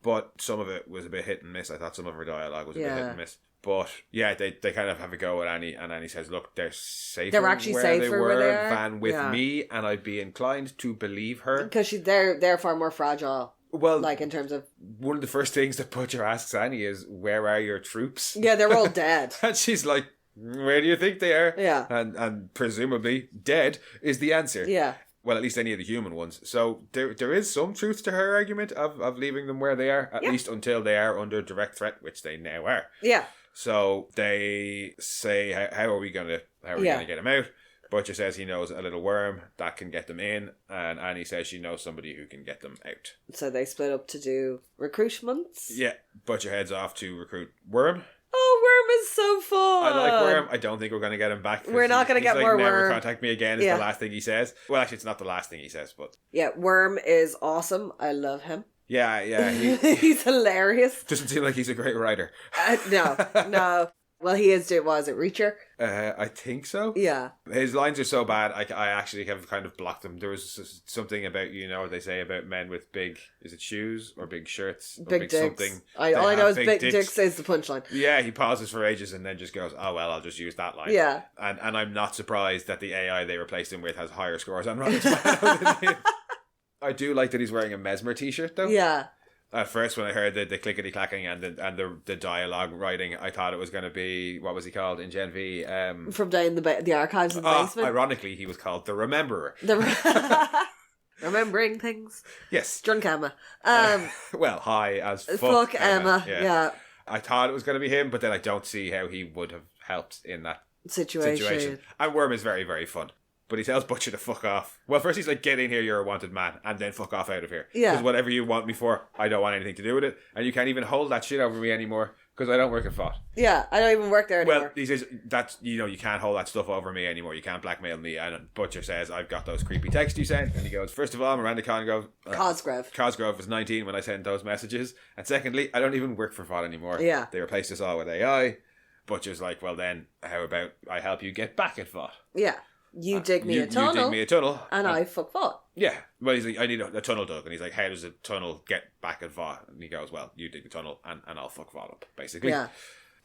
But some of it was a bit hit and miss. I thought some of her dialogue was a bit hit and miss. But yeah, they kind of have a go at Annie, and Annie says, look, they're safer. They're actually safer where they are than with me, and I'd be inclined to believe her. Because they're far more fragile. Well, like in terms of... One of the first things that Butcher asks Annie is, where are your troops? Yeah, they're all dead. And she's like, where do you think they are? Yeah. And presumably dead is the answer. Yeah. Well, at least any of the human ones. So there is some truth to her argument of leaving them where they are, at least until they are under direct threat, which they now are. Yeah. So they say, how are we going to get him out? Butcher says he knows a little worm that can get them in, and Annie says she knows somebody who can get them out. So they split up to do recruitments? Yeah. Butcher heads off to recruit Worm. Oh, Worm is so fun. I like Worm. I don't think we're going to get him back. We're not going to get more never Worm. Contact me again is the last thing he says. Well, actually, it's not the last thing he says, but... Yeah, Worm is awesome. I love him. Yeah. He's hilarious. Doesn't seem like he's a great writer. No. Well, he is, was it Reacher? I think so. Yeah. His lines are so bad, I actually have kind of blocked them. There was something about, what they say about men with big, is it shoes or big shirts? Or big dicks. Something. All I know is big dicks is the punchline. Yeah, he pauses for ages and then just goes, oh, well, I'll just use that line. Yeah. And I'm not surprised that the AI they replaced him with has higher scores on Rotten Tomatoes than him. I do like that he's wearing a Mesmer t-shirt, though. Yeah. At first, when I heard the clickety-clacking and the dialogue writing, I thought it was going to be, what was he called in Gen V? From down in the archives in the basement. Ironically, he was called the Rememberer. Remembering things. Yes. Drunk Emma. Well, high as fuck Emma. Yeah. I thought it was going to be him, but then I don't see how he would have helped in that situation. And Worm is very, very fun. But he tells Butcher to fuck off. Well, first he's like, get in here, you're a wanted man, and then fuck off out of here. Yeah. Because whatever you want me for, I don't want anything to do with it. And you can't even hold that shit over me anymore, because I don't work at FOT. Yeah, I don't even work there anymore. Well, he says, that's, you can't hold that stuff over me anymore. You can't blackmail me. And Butcher says, I've got those creepy texts you sent. And he goes, first of all, Miranda Cosgrove was 19 when I sent those messages. And secondly, I don't even work for FOT anymore. Yeah. They replaced us all with AI. Butcher's like, well then, how about I help you get back at FOT? Yeah. You dig me a tunnel. You dig me a tunnel. And I fuck FOT. Yeah. Well, he's like, I need a tunnel dug. And he's like, how does a tunnel get back at FOT? And he goes, well, you dig the tunnel and I'll fuck FOT up, basically. Yeah.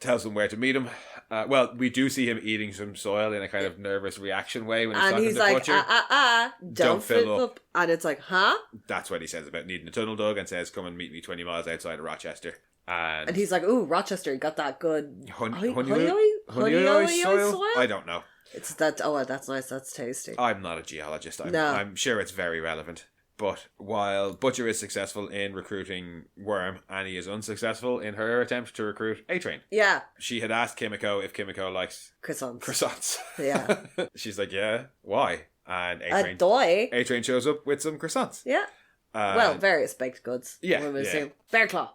Tells them where to meet him. Well, we do see him eating some soil in a kind of nervous reaction way when he's talking to Butcher. Don't fill up. And it's like, huh? That's what he says about needing a tunnel dug, and says, come and meet me 20 miles outside of Rochester. And he's like, ooh, Rochester, got that good honey soil? I don't know. It's that. Oh, that's nice. That's tasty. I'm not a geologist. I'm sure it's very relevant. But while Butcher is successful in recruiting Worm, Annie is unsuccessful in her attempt to recruit A-Train. Yeah. She had asked Kimiko if Kimiko likes croissants. Yeah. She's like, yeah, why? And A-Train shows up with some croissants. Yeah. Various baked goods. Yeah. Bear claw.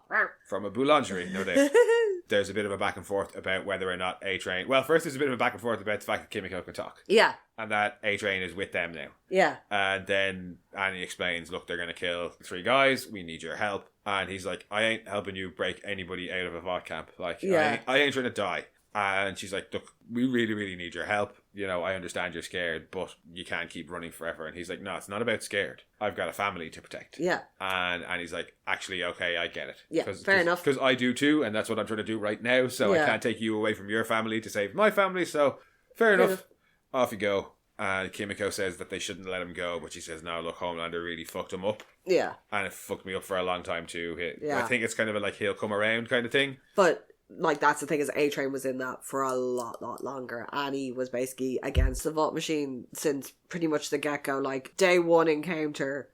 From a boulangerie, no doubt. There's a bit of a back and forth about whether or not A-Train... Well, first there's a bit of a back and forth about the fact that Kimiko can talk. Yeah. And that A-Train is with them now. Yeah. And then Annie explains, look, they're going to kill 3 guys. We need your help. And he's like, I ain't helping you break anybody out of a VOD camp. Like, I ain't trying to die. And she's like, look, we really, really need your help. I understand you're scared, but you can't keep running forever. And he's like, no, it's not about scared. I've got a family to protect. Yeah. And he's like, actually, okay, I get it. Yeah, fair enough. Because I do too, and that's what I'm trying to do right now. So I can't take you away from your family to save my family. So fair enough. Off you go. And Kimiko says that they shouldn't let him go, but she says, no, look, Homelander really fucked him up. Yeah. And it fucked me up for a long time too. I think it's kind of a like he'll come around kind of thing. But that's the thing, is A-Train was in that for a lot longer. Annie was basically against the vault machine since pretty much the get-go. Like, day one encounter,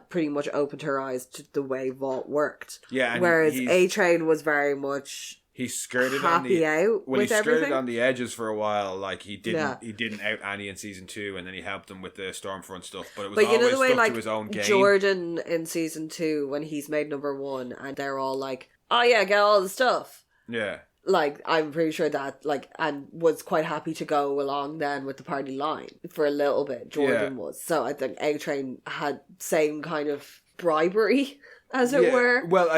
pretty much opened her eyes to the way vault worked. Yeah. Whereas A-Train was very much... he skirted happy out well, with he skirted everything. on the edges for a while. Like he didn't out Annie in season 2, and then he helped him with the Stormfront stuff. But it was But you know always the way, stuck like, to his own game. Jordan in season 2, when he's made number 1, and they're all like, "Oh yeah, get all the stuff." Yeah. Like, I'm pretty sure that, like, and was quite happy to go along then with the party line for a little bit. Jordan was. So I think A-Train had same kind of bribery, as it were, Well,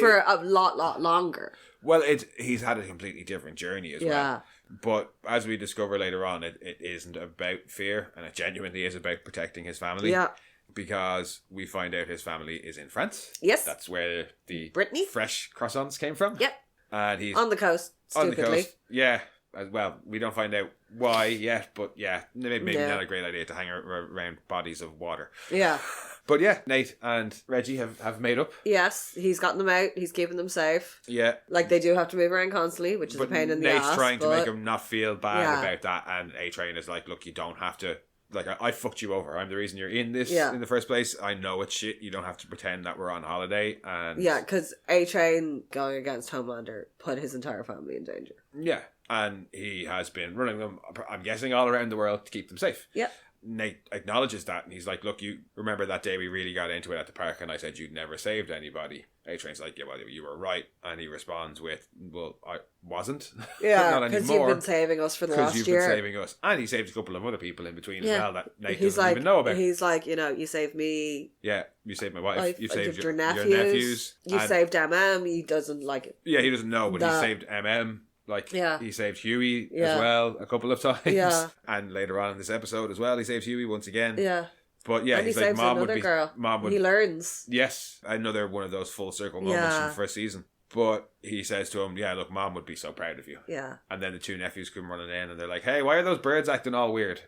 for a lot longer. Well, he's had a completely different journey as well. But as we discover later on, it isn't about fear, and it genuinely is about protecting his family. Yeah. Because we find out his family is in France. Yes. That's where the Brittany? fresh croissants came from. Yep. And he's on the coast, stupidly. On the coast. Yeah. As well, we don't find out why yet, but yeah, maybe not a great idea to hang around bodies of water. Yeah. But yeah, Nate and Reggie have made up. Yes, he's gotten them out. He's keeping them safe. Yeah. Like, they do have to move around constantly, which is a pain in the ass. Nate's trying to make him not feel bad Yeah. about that, and A-Train is like, look, you don't have to... Like, I fucked you over. I'm the reason you're in this in the first place. I know it's shit. You don't have to pretend that we're on holiday. And yeah, because A-Train going against Homelander put his entire family in danger. Yeah, and he has been running them, I'm guessing, all around the world to keep them safe. Yeah. Nate acknowledges that, and he's like, look, you remember that day we really got into it at the park, and I said you'd never saved anybody. A-Train's like, yeah, well, you were right. And he responds with, well, I wasn't. Yeah, because you've been saving us for the last year. Because you've been saving us. And he saved a couple of other people in between as well that Nate doesn't like, even know about. He's like, you know, you saved me. Yeah, you saved my wife. You saved your nephews. nephews. You saved MM. He doesn't like it. Yeah, he doesn't know, but he saved MM. Like, he saved Huey as well a couple of times. Yeah. And later on in this episode as well, he saves Huey once again. Yeah. But yeah, and he's he like, saves Mom another would be... girl. Mom would... He learns. Yes. Another one of those full circle moments from the first season. But he says to him, yeah, look, Mom would be so proud of you. Yeah. And then the two nephews come running in and they're like, hey, why are those birds acting all weird?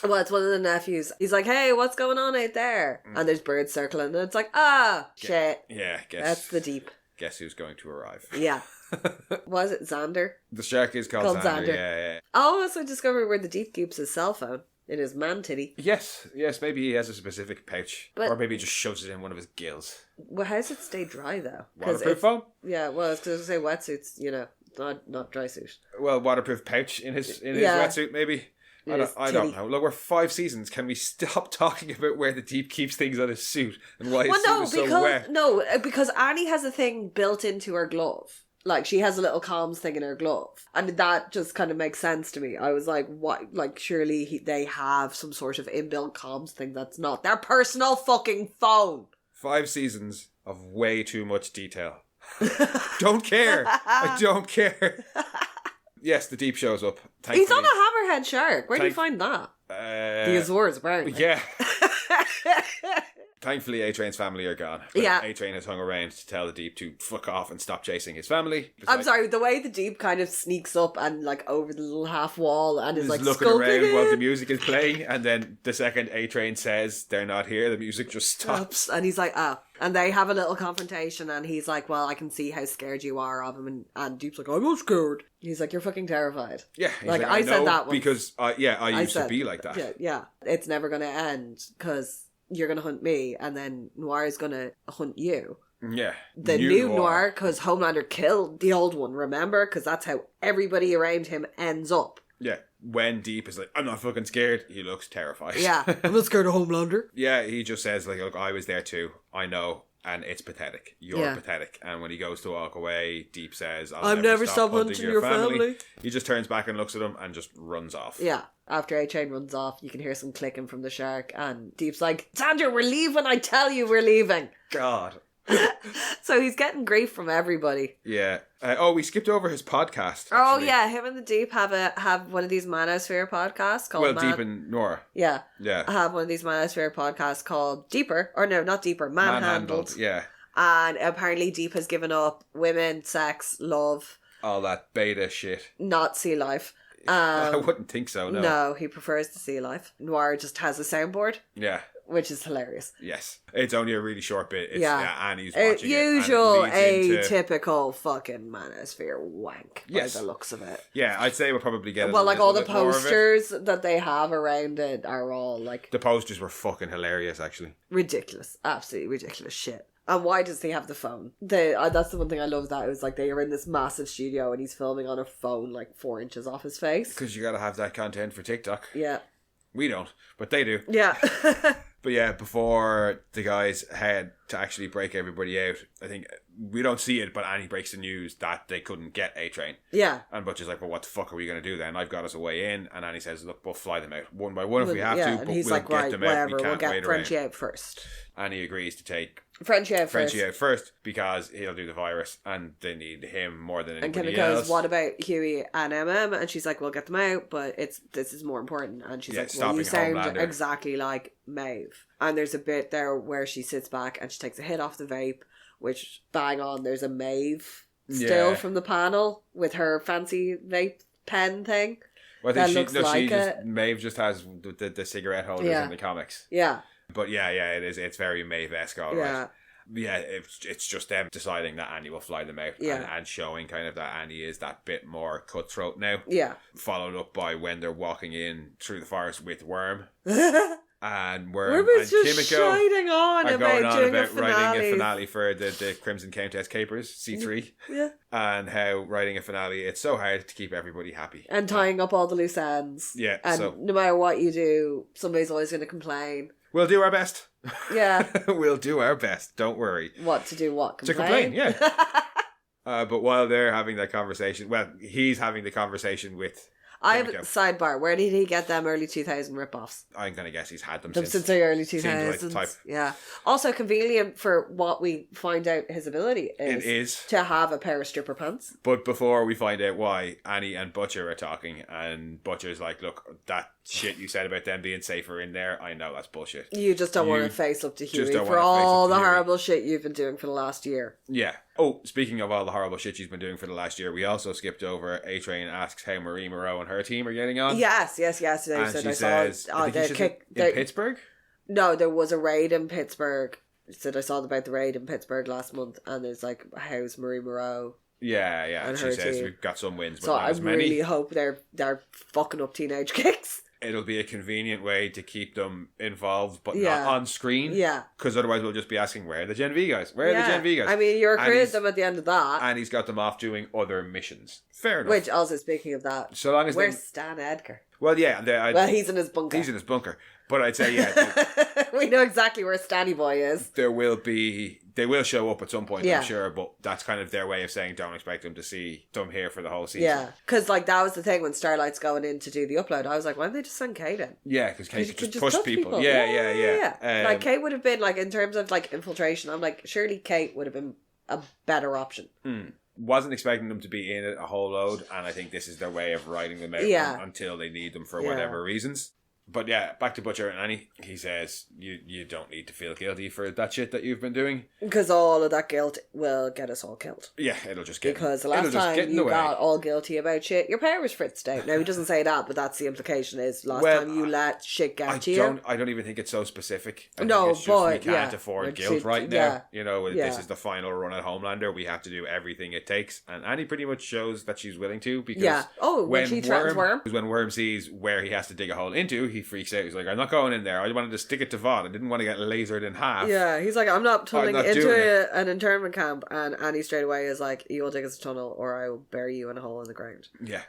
Well, it's one of the nephews. He's like, hey, what's going on out there? And there's birds circling and it's like, shit. Yeah, guess... That's the deep. Guess who's going to arrive. Yeah. Was it Xander? The shark is called Xander. Yeah. I also discovered where the deep keeps his cell phone. In his man titty. Yes, maybe he has a specific pouch. Or maybe he just shoves it in one of his gills. Well, how does it stay dry, though? Waterproof phone? Yeah, well, it's because I say wetsuits, you know, not dry suit. Well, waterproof pouch in his wetsuit, maybe? I don't know. Look, we're 5 seasons. Can we stop talking about where the deep keeps things on his suit and why his suit is so wet? No, because Annie has a thing built into her glove. Like, she has a little comms thing in her glove. And that just kind of makes sense to me. I was like, what? Like, surely they have some sort of inbuilt comms thing that's not their personal fucking phone. 5 seasons of way too much detail. Don't care. I don't care. Yes, the deep shows up. He's on a hammerhead shark. Where do you find that? The Azores, apparently. Yeah. Thankfully, A-Train's family are gone. But A-Train has hung around to tell the Deep to fuck off and stop chasing his family. I'm sorry, the way the Deep kind of sneaks up and like over the little half wall and is like looking around while the music is playing, and then the second A-Train says they're not here, the music just stops. And he's like, oh. And they have a little confrontation and he's like, well, I can see how scared you are of him. And Deep's like, I'm not scared. He's like, you're fucking terrified. Yeah. Like I said that once. Because, I used to be like that. Yeah. It's never going to end because you're going to hunt me and then Noir is going to hunt you. Yeah. The new Noir, because Homelander killed the old one, remember? Because that's how everybody around him ends up. Yeah. When Deep is like, I'm not fucking scared, he looks terrified. Yeah. I'm not scared of Homelander. Yeah, he just says, like, look, I was there too. I know. And it's pathetic. You're pathetic. And when he goes to walk away, Deep says, I'll never stop hunting your family. He just turns back and looks at him and just runs off. Yeah. After A-Train runs off, you can hear some clicking from the shark. And Deep's like, Xander, we're leaving. I tell you we're leaving. God. So he's getting grief from everybody. Yeah. We skipped over his podcast. Actually. Oh yeah, him and the Deep have one of these Manosphere podcasts called. Well, Deep and Nora. Yeah. Yeah. Have one of these Manosphere podcasts called Deeper, or no, not Deeper, Manhandled. Yeah. And apparently Deep has given up women, sex, love, all that beta shit. Not sea life. I wouldn't think so. No. No, he prefers the sea life. Noir just has a soundboard. Yeah. Which is hilarious. Yes. It's only a really short bit. It's, Annie's watching usual, atypical fucking Manosphere wank by the looks of it. Yeah, I'd say we'll probably get well, like all the posters that they have around it are all like... The posters were fucking hilarious, actually. Ridiculous. Absolutely ridiculous shit. And why does he have the phone? That's the one thing I love, that it was like they are in this massive studio and he's filming on a phone like 4 inches off his face. Because you gotta have that content for TikTok. Yeah. We don't, but they do. Yeah. But yeah, before the guys head to actually break everybody out, I think we don't see it, but Annie breaks the news that they couldn't get A-Train. Yeah. And Butcher's like, well, what the fuck are we going to do then? I've got us a way in. And Annie says, look, we'll fly them out one by one if we have to, but he's we'll like, get right, them whatever, out. We can't we'll get wait Frenchie around. out first. Annie agrees to take Frenchie out first because he'll do the virus and they need him more than anybody and Kim else. goes, what about Huey and MM? And she's like, we'll get them out, but this is more important. And she's like, well, you sound Homelander. exactly like Maeve. And there's a bit there where she sits back and she takes a hit off the vape, which bang on, there's a Maeve still from the panel with her fancy vape pen thing. Well, I think Maeve just has the cigarette holders in the comics. Yeah. But yeah, it is. It's very Maeve-esque, all right. Yeah, it's just them deciding that Annie will fly them out and showing kind of that Annie is that bit more cutthroat now. Yeah. Followed up by when they're walking in through the forest with Worm. And Worm and just Kimiko shining on are going on about writing a finale for the Crimson Countess Capers, C3. Yeah. And how writing a finale, it's so hard to keep everybody happy. And tying up all the loose ends. Yeah. And no matter what you do, somebody's always going to complain. We'll do our best. Yeah. We'll do our best. Don't worry. What to do? What? Complain? To complain, yeah. But while they're having that conversation, well, he's having the conversation with I have a sidebar. Where did he get them early 2000 rip-offs? I'm going to guess he's had them since the early 2000s. Like yeah. Also convenient for what we find out his ability is. It is. To have a pair of stripper pants. But before we find out why, Annie and Butcher are talking, and Butcher's like, look, that shit you said about them being safer in there, I know that's bullshit. You just don't want to face up to Huey for all the horrible shit you've been doing for the last year. Yeah. Oh, speaking of all the horrible shit she's been doing for the last year, we also skipped over A-Train asks how Marie Moreau and her team are getting on. Yes. And she says, I think in Pittsburgh? No, there was a raid in Pittsburgh. She said, I saw about the raid in Pittsburgh last month, and there's like, how's Marie Moreau? Yeah. And she says, we've got some wins, but so not as many. I really hope they're fucking up teenage kicks. It'll be a convenient way to keep them involved, but not on screen. Yeah. Because otherwise we'll just be asking, where are the Gen V guys? Where are the Gen V guys? I mean, you recruited them at the end of that. And he's got them off doing other missions. Fair enough. Which, also speaking of that, so long as where's Stan Edgar? Well, yeah. Well, he's in his bunker. He's in his bunker. But I'd say, we know exactly where Stanny Boy is. They will show up at some point, I'm sure, but that's kind of their way of saying don't expect them to see them here for the whole season. Yeah, because like that was the thing when Starlight's going in to do the upload. I was like, why don't they just send Kate in? Yeah, because Kate could just push people. Yeah. Like Kate would have been like, in terms of like infiltration, I'm like, surely Kate would have been a better option. Wasn't expecting them to be in it a whole load, and I think this is their way of writing them out until they need them for whatever reasons. But yeah, back to Butcher and Annie. He says, you don't need to feel guilty for that shit that you've been doing. Because all of that guilt will get us all killed. Yeah, it'll just get Because the last time you got all guilty about shit, your power was fritzed out. Now, he doesn't say that, but that's the implication is last time you let shit get to you. I don't even think it's so specific. I think it's just we can't afford guilt right now. You know, this is the final run at Homelander. We have to do everything it takes. And Annie pretty much shows that she's willing to. Because when she threatens Worm. When Worm sees where he has to dig a hole into, he freaks out. He's like, I'm not going in there. I wanted to stick it to Vaughn. I didn't want to get lasered in half. Yeah, he's like, I'm not tunneling into an internment camp. And Annie straight away is like, you will dig us a tunnel or I will bury you in a hole in the ground. Yeah.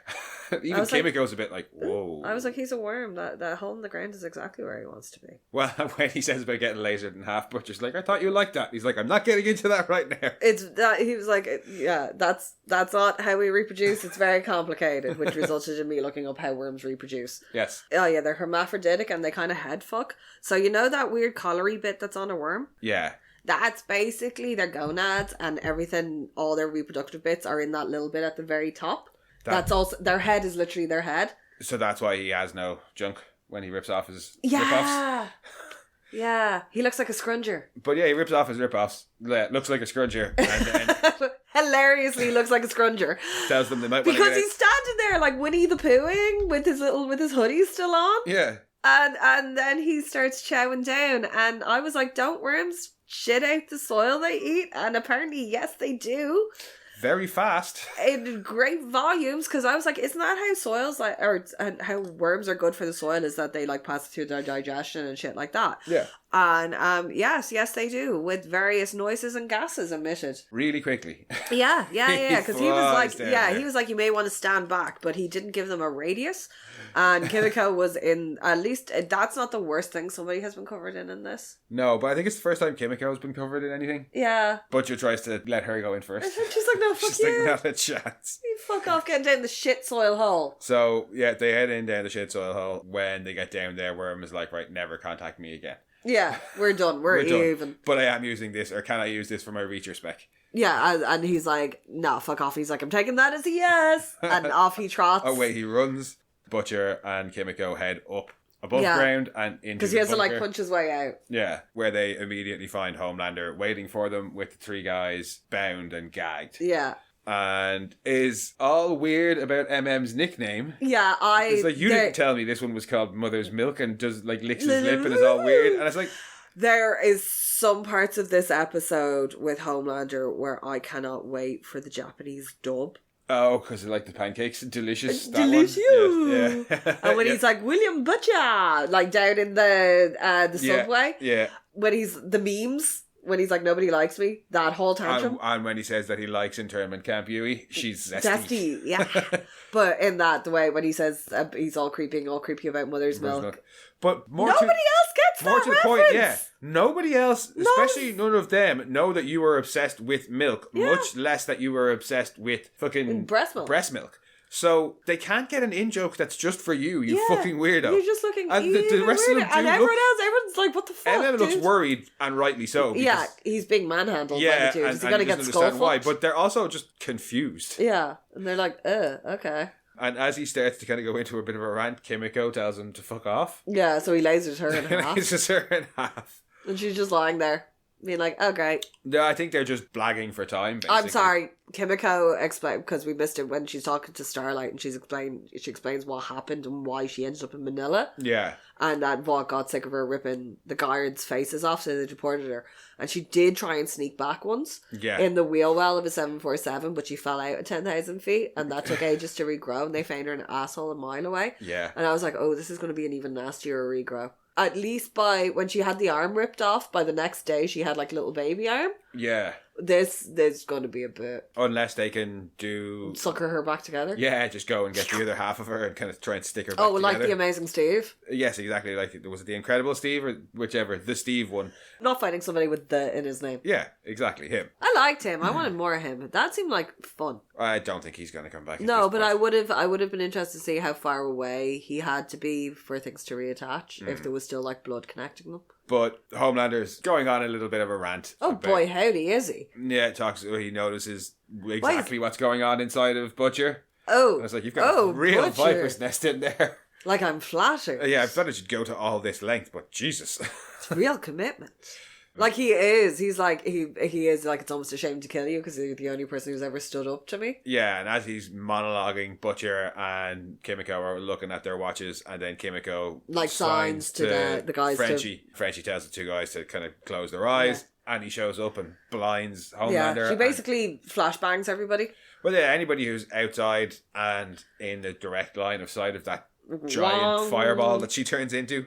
Even Kimiko's a bit like, whoa. I was like, he's a worm. That hole in the ground is exactly where he wants to be. Well, when he says about getting lasered in half, Butcher's like, I thought you liked that. He's like, I'm not getting into that right now. He was like, yeah, that's not how we reproduce. It's very complicated, which resulted in me looking up how worms reproduce. Yes. Oh yeah, they're hermaphroditic and they kind of head fuck. So you know that weird collary bit that's on a worm? Yeah. That's basically their gonads, and everything, all their reproductive bits are in that little bit at the very top. That's also, their head is literally their head. So that's why he has no junk when he rips off his rip-offs. Yeah, he looks like a scrunger. But yeah, he rips off his rip-offs, looks like a scrunger, and then hilariously looks like a scrunger. Tells them they might because he's standing there like Winnie the Poohing with his hoodie still on. Yeah. And then he starts chowing down, and I was like, don't worms shit out the soil they eat? And apparently, yes, they do. Very fast. In great volumes, because I was like, isn't that how soils and how worms are good for the soil, is that they like pass it through their digestion and shit like that? Yeah. And yes, they do, with various noises and gases emitted. Really quickly. Yeah, because he was like, there. he was like, you may want to stand back, but he didn't give them a radius. And Kimiko was in, at least, that's not the worst thing somebody has been covered in this. No, but I think it's the first time Kimiko has been covered in anything. Yeah. Butcher tries to let her go in first. She's like, no, fuck She's you. like, not a chance. You fuck off getting down the shit soil hole. So, yeah, they head in down the shit soil hole. When they get down there, Worm is like, right, never contact me again. Yeah, we're done. We're even. Done. But I am using this, or can I use this for my Reacher spec? Yeah, and he's like, nah, fuck off. He's like, I'm taking that as a yes. And off he trots. Oh, wait, he runs. Butcher and Kimiko head up above ground and into the because he has bunker. to, like, punch his way out. Yeah, where they immediately find Homelander waiting for them with the three guys bound and gagged. Yeah. And is all weird about MM's nickname. Yeah, It's like, you didn't tell me this one was called Mother's Milk and just, like, licks his lip and is all weird. And it's like... There is some parts of this episode with Homelander where I cannot wait for the Japanese dub. Oh, because like the pancakes are delicious. Delicious. Yes, yeah. And when he's like, William Butcher, like down in the subway. Yeah. When he's, the memes, when he's like, nobody likes me, that whole tantrum. And when he says that he likes internment Camp Huey, she's zesty. Zesty, yeah. But in that, the way when he says he's all creepy about mother's milk. But nobody else gets more that to the reference. point, yeah. Nobody else, especially none of them, know that you were obsessed with milk, much less that you were obsessed with fucking breast milk. So they can't get an in-joke that's just for you, you fucking weirdo. You're just looking and the rest of them do and everyone's like, what the fuck, MM looks worried, and rightly so. Yeah, he's being manhandled by the two. Is he going to get skull why, but they're also just confused. Yeah, and they're like, okay. And as he starts to kind of go into a bit of a rant, Kimiko tells him to fuck off. Yeah, so he lasers her in half. Lasers her in half. And she's just lying there, being like, oh, great. No, I think they're just blagging for time, basically. I'm sorry. Kimiko explained, because we missed it when she's talking to Starlight, and she explains what happened and why she ended up in Manila. Yeah. And that Vought got sick of her ripping the guards' faces off, so they deported her. And she did try and sneak back once in the wheel well of a 747, but she fell out at 10,000 feet, and that took ages to regrow, and they found her an asshole a mile away. Yeah. And I was like, oh, this is going to be an even nastier regrow. At least by when she had the arm ripped off, by the next day she had like a little baby arm. Yeah. There's going to be a bit. Unless they can do... Sucker her back together? Yeah, just go and get the other half of her and kind of try and stick her back together. Oh, like the Amazing Steve? Yes, exactly. Like, was it the Incredible Steve or whichever? The Steve one. Not finding somebody with the in his name. Yeah, exactly. Him. I liked him. I wanted more of him. That seemed like fun. I don't think he's going to come back. No, but I would have been interested to see how far away he had to be for things to reattach, if there was still like blood connecting them. But Homelander's going on a little bit of a rant. Oh boy, howdy is he? Yeah, he notices exactly what's going on inside of Butcher. Oh. And it's like, you've got a real Butcher. viper's nest in there. Like, I'm flattered. Yeah, I thought it should go to all this length, but Jesus. It's real commitment. Like, he is. He's like, he is like, it's almost a shame to kill you because you're the only person who's ever stood up to me. Yeah, and as he's monologuing, Butcher and Kimiko are looking at their watches, and then Kimiko like signs to the guys. Frenchie tells the two guys to kind of close their eyes, and he shows up and blinds Homelander. Yeah, she basically flashbangs everybody. Well, yeah, anybody who's outside and in the direct line of sight of that giant fireball that she turns into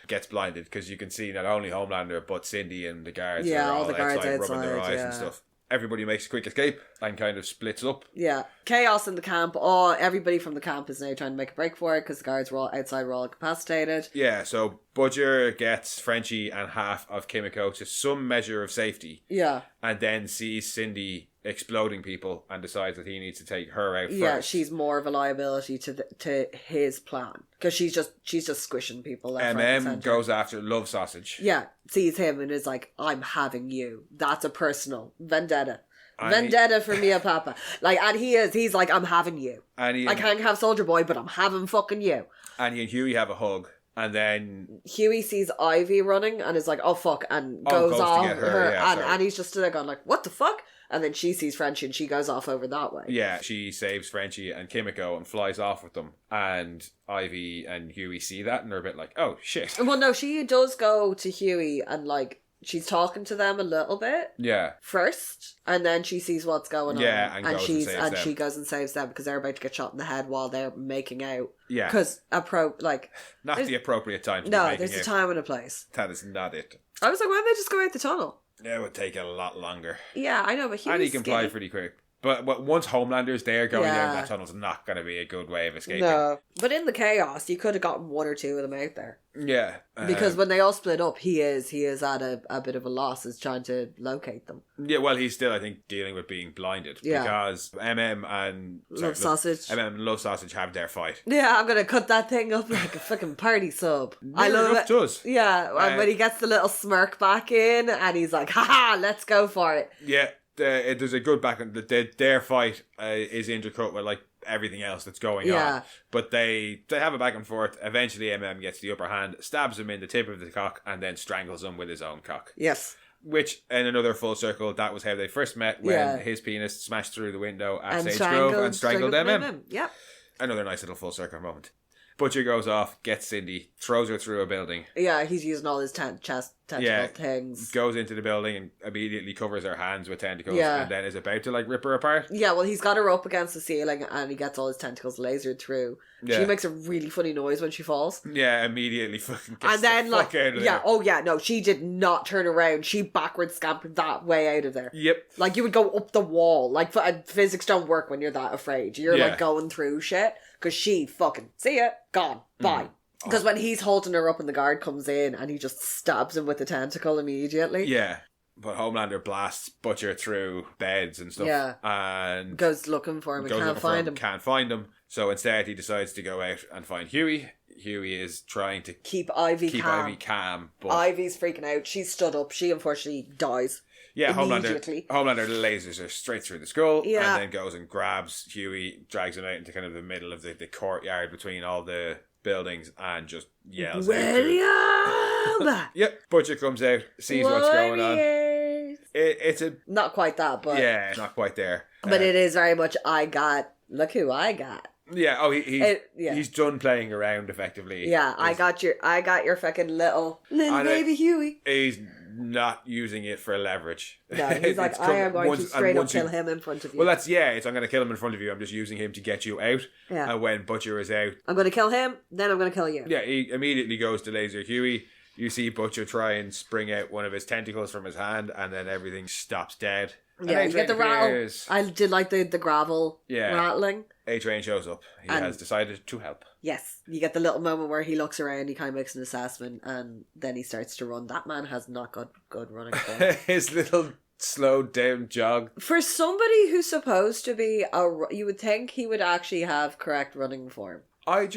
gets blinded, because you can see not only Homelander but Cindy and the guards are all the guards outside rubbing their eyes and stuff. Everybody makes a quick escape and kind of splits up. Yeah. Chaos in the camp. Everybody from the camp is now trying to make a break for it because the guards were all outside, were all incapacitated. Yeah, so Butcher gets Frenchie and half of Kimiko to some measure of safety. Yeah. And then sees Cindy exploding people and decides that he needs to take her out first. Yeah, she's more of a liability to his plan because she's just squishing people left, right, and centre. Goes after Love Sausage. Yeah, sees him and is like, I'm having you. That's a personal vendetta. Vendetta for Mia Papa. Like, and he's like, I'm having you. I can't have Soldier Boy, but I'm having fucking you. And he and Huey have a hug. And then Huey sees Ivy running and is like, oh fuck, and goes off to get her. And he's just there going like, what the fuck? And then she sees Frenchie and she goes off over that way. Yeah, she saves Frenchie and Kimiko and flies off with them. And Ivy and Huey see that and they're a bit like, oh shit. Well, no, she does go to Huey and like she's talking to them a little bit Yeah. first, and then she sees what's going on. Yeah, and goes and saves them. she goes and saves them because they're about to get shot in the head while they're making out. Yeah. Because not the appropriate time to be no, making there's out. a time and a place. That is not it. I was like, why don't they just go out the tunnel? It would take a lot longer. Yeah, I know, but And he can fly pretty quick. But once Homelander's there, going down that tunnel's not going to be a good way of escaping. No. But in the chaos, you could have gotten one or two of them out there. Yeah. Because when they all split up, he is at a bit of a loss, is trying to locate them. Yeah, well, he's still, I think, dealing with being blinded. Yeah. Because MM and... Love Sausage. MM and Love Sausage have their fight. Yeah, I'm going to cut that thing up like a fucking party sub. I Near love enough it. does. Yeah, and when he gets the little smirk back in, and he's like, haha, let's go for it. Yeah. There's a good back on their fight is intercut with like everything else that's going on, but they have a back and forth. Eventually MM gets the upper hand, stabs him in the tip of the cock, and then strangles him with his own cock. Yes. Which, in another full circle, that was how they first met, when his penis smashed through the window at Sage Grove and strangled MM. Yep. Another nice little full circle moment. Butcher goes off, gets Cindy, throws her through a building. Yeah, he's using all his chest tentacle things. Goes into the building and immediately covers her hands with tentacles, and then is about to like rip her apart. Yeah, well, he's got her up against the ceiling and he gets all his tentacles lasered through. Yeah. She makes a really funny noise when she falls. Yeah, immediately fucking gets the fuck out of there. Yeah, oh yeah, no, she did not turn around. She backwards scampered that way out of there. Yep. Like, you would go up the wall. Like, physics don't work when you're that afraid. You're like going through shit. Because she fucking, see ya, gone, bye. Because when he's holding her up and the guard comes in and he just stabs him with the tentacle immediately. Yeah. But Homelander blasts Butcher through beds and stuff. Yeah. And goes looking for him and can't find him. Can't find him. So instead he decides to go out and find Huey. Huey is trying to keep Ivy calm. But Ivy's freaking out. She's stood up. She unfortunately dies. Yeah, Homelander lasers her straight through the skull, and then goes and grabs Huey, drags him out into kind of the middle of the courtyard between all the buildings, and just yells William! Yep, Butcher comes out, sees what's going on. It's a... Not quite that, but... Yeah, not quite there. But it is very much, look who I got. Yeah, he's done playing around effectively. Yeah, I got your fucking little baby Huey. He's not using it for leverage. No, he's like, I am going to straight up kill him in front of you. Well, I'm going to kill him in front of you. I'm just using him to get you out. Yeah. And when Butcher is out, I'm going to kill him, then I'm going to kill you. Yeah, he immediately goes to laser Huey. You see Butcher try and spring out one of his tentacles from his hand, and then everything stops dead. Yeah, you get the rattle. I did like the gravel rattling. A-Train shows up. He has decided to help. Yes. You get the little moment where he looks around, he kind of makes an assessment, and then he starts to run. That man has not got good running form. His little slowed down jog. For somebody who's supposed to be you would think he would actually have correct running form. I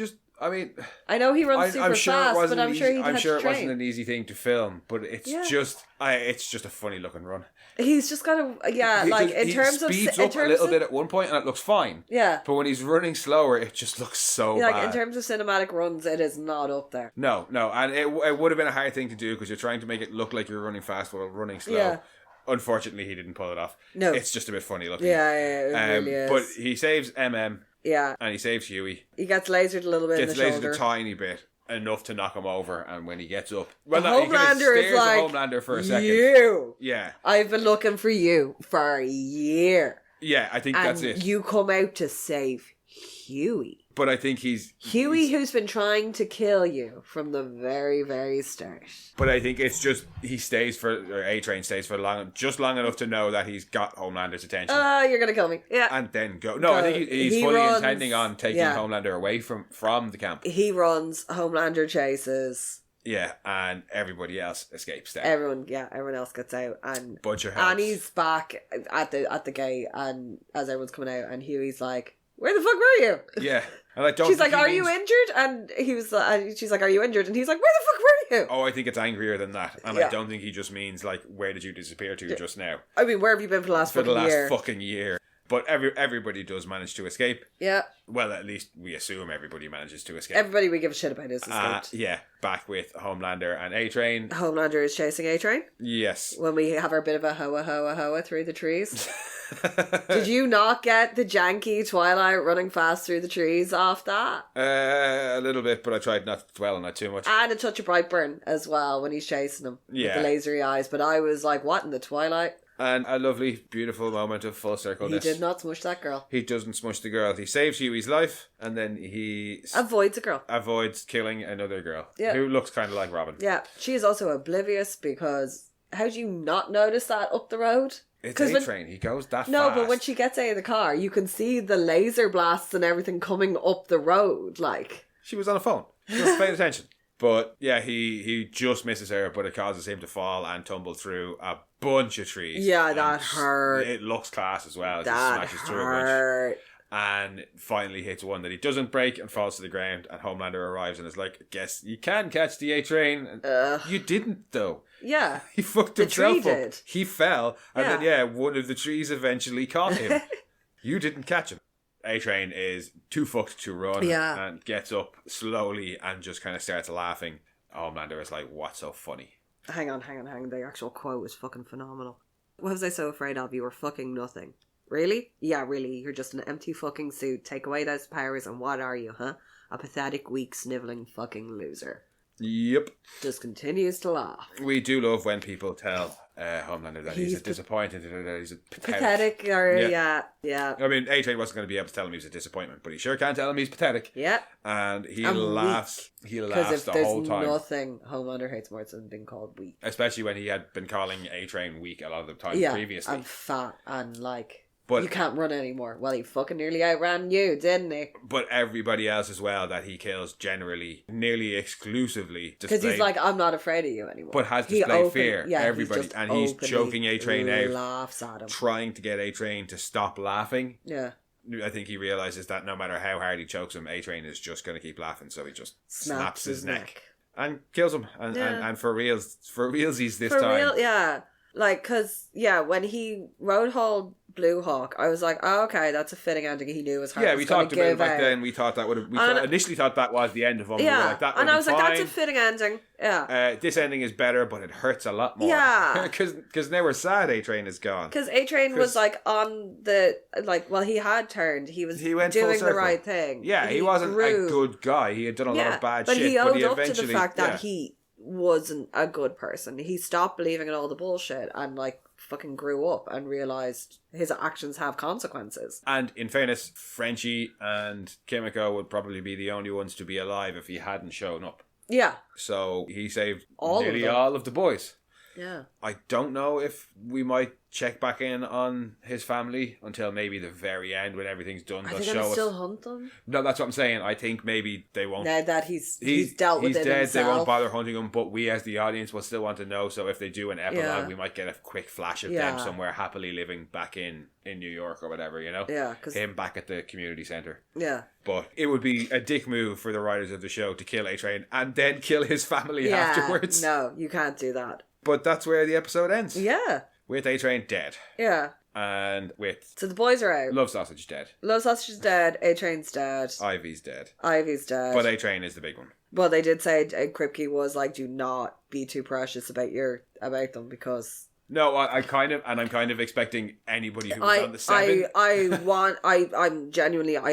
know he runs super fast, but I'm sure it wasn't an easy thing to film, but it's just a funny looking run. He's just got to, in terms of... He speeds up a little bit at one point and it looks fine. Yeah. But when he's running slower, it just looks so bad. In terms of cinematic runs, it is not up there. No. And it would have been a hard thing to do because you're trying to make it look like you're running fast while running slow. Yeah. Unfortunately, he didn't pull it off. No. It's just a bit funny looking. Yeah, it really is. But he saves MM. Yeah. And he saves Huey. He gets lasered a little bit in the shoulder. Gets lasered a tiny bit. Enough to knock him over, and when he gets up, Homelander is like, Homelander for a second. Yeah, I've been looking for you for a year. Yeah, I think that's it. You come out to save Huey. But I think Huey, who's been trying to kill you from the very, very start. But I think it's just A-Train stays for long enough to know that he's got Homelander's attention. You're gonna kill me. Yeah, and then go. No, I think he's fully intending on taking Homelander away from the camp. He runs. Homelander chases. Yeah, and everybody else escapes there. Everyone else gets out, and Butcher helps. And he's back at the gate, and as everyone's coming out, and Huey's like, "Where the fuck were you?" Yeah. And she's like, "Are you injured?" And she's like, "Are you injured?" And he's like, "Where the fuck were you?" Oh, I think it's angrier than that. And I don't think he just means like, "Where did you disappear to just now?" I mean, where have you been for the last fucking year? But everybody does manage to escape. Yeah. Well, at least we assume everybody manages to escape. Everybody we give a shit about is escaped. Yeah, back with Homelander and A-Train. Homelander is chasing A-Train? Yes. When we have our bit of a hoa through the trees. Did you not get the janky Twilight running fast through the trees off that? A little bit, but I tried not to dwell on that too much. And a touch of Brightburn as well when he's chasing him with the lasery eyes. But I was like, what in the Twilight? And a lovely, beautiful moment of full circleness. He did not smush that girl. He doesn't smush the girl. He saves Huey's life, and then he avoids a girl. Avoids killing another girl who looks kind of like Robin. Yeah, she is also oblivious because how do you not notice that up the road? It's A-Train. He goes that fast. No, but when she gets out of the car, you can see the laser blasts and everything coming up the road. Like she was on a phone. She was paying attention. But yeah, he just misses her, but it causes him to fall and tumble through a bunch of trees. Yeah, that hurt. It looks class as well. That he smashes through a bunch. And finally hits one that he doesn't break and falls to the ground. And Homelander arrives and is like, guess you can catch the A-Train. You didn't, though. Yeah. He fucked himself tree up. did. He fell. And then, one of the trees eventually caught him. You didn't catch him. A-Train is too fucked to run and gets up slowly and just kind of starts laughing. Homelander is like, what's so funny? Hang on. The actual quote is fucking phenomenal. What was I so afraid of? You were fucking nothing. Really? Yeah, really. You're just an empty fucking suit. Take away those powers and what are you, huh? A pathetic, weak, snivelling fucking loser. Yep. Just continues to laugh. We do love when people tell Homelander that he's disappointed, that he's pathetic. Yeah. I mean, A-Train wasn't going to be able to tell him he was a disappointment, but he sure can tell him he's pathetic. Yeah. And he laughs. Weak. He laughs the whole time. Because if there's nothing Homelander hates more than being called weak. Especially when he had been calling A-Train weak a lot of the time previously. And fat and but you can't run anymore. Well, he fucking nearly outran you, didn't he? But everybody else as well that he kills generally, nearly exclusively, because he's like, I'm not afraid of you anymore. But has displayed fear. Yeah, everybody, and he's choking A-Train out, laughs at him, trying to get A-Train to stop laughing. Yeah. I think he realizes that no matter how hard he chokes him, A-Train is just going to keep laughing, so he just snaps his neck and kills him. And for realsies this time. For real, yeah. Because, when he road hauled Blue Hawk, I was like, oh, okay, that's a fitting ending. He knew his heart was going to give out. Yeah, we talked about it back then. We thought that would have... initially thought that was the end of him. Yeah, we were like, and I was like, that's a fitting ending. Yeah. This ending is better, but it hurts a lot more. Yeah. Because now we're sad A-Train is gone. Because A-Train was on the... he had turned. He was doing the right thing. Yeah, he wasn't a good guy. He had done a lot of bad shit. But he owned up to the fact that he wasn't a good person. He stopped believing in all the bullshit and fucking grew up and realised his actions have consequences. And in fairness, Frenchie and Kimiko would probably be the only ones to be alive if he hadn't shown up. Yeah. So he saved nearly all of the boys. Yeah. I don't know if we might check back in on his family until maybe the very end when everything's done. Are they going to still hunt them? No, that's what I'm saying. I think maybe they won't. Now that he's dealt with it dead, himself. They won't bother hunting him, but we as the audience will still want to know. So if they do an epilogue, we might get a quick flash of them somewhere happily living back in New York or whatever, you know? Yeah. Him back at the community centre. Yeah. But it would be a dick move for the writers of the show to kill A-Train and then kill his family afterwards. No, you can't do that. But that's where the episode ends. Yeah. With A-Train dead. Yeah. And with... So the boys are out. Love Sausage dead. Love Sausage is dead. A-Train's dead. Ivy's dead. But A-Train is the big one. Well, they did say Kripke was do not be too precious about them because... No, I'm kind of expecting anybody who was on the 7. I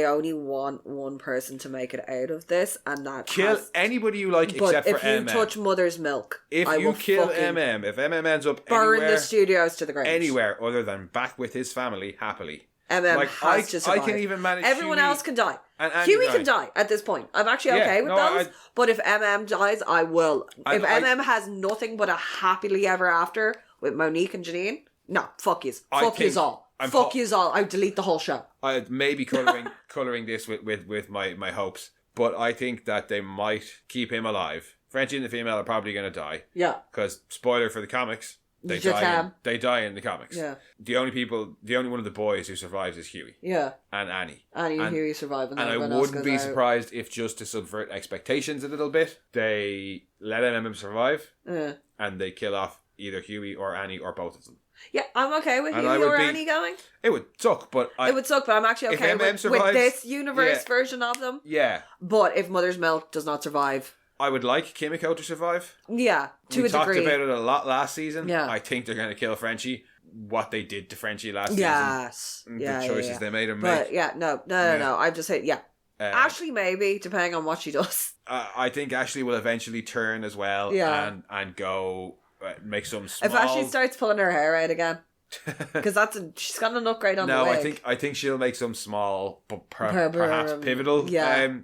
only want one person to make it out of this, and that kill anybody you like except for MM. If you touch Mother's Milk, if you kill MM, if MM ends up burn the studios to the ground, anywhere other than back with his family happily. MM has to survive. I can even manage. Everyone else can die. And Huey can die at this point. I'm actually okay with those. But if MM dies, I will. If MM has nothing but a happily ever after with Monique and Janine, no, fuck yous. Fuck yous all. Fuck yous all. I delete the whole show. I may be colouring this with my hopes, but I think that they might keep him alive. Frenchie and the female are probably going to die. Yeah. Because, spoiler for the comics, they die in the comics. Yeah. The only one of the boys who survives is Huey. Yeah. And Annie. Annie and Huey survive. And I wouldn't be surprised if, just to subvert expectations a little bit, they let MM survive and they kill off either Huey or Annie or both of them. Yeah, I'm okay with Huey or Annie going. It would suck, but I'm actually okay with this universe version of them. Yeah. But if Mother's Milk does not survive, I would like Kimiko to survive. Yeah, to we a degree. We talked about it a lot last season. Yeah. I think they're going to kill Frenchie. What they did to Frenchie last season. The choices they made him make. But no. I'm just saying, Ashley maybe, depending on what she does. I think Ashley will eventually turn as well and go make some small... If Ashley starts pulling her hair out again. Because she's got an upgrade on the wig. I think she'll make some small, but perhaps pivotal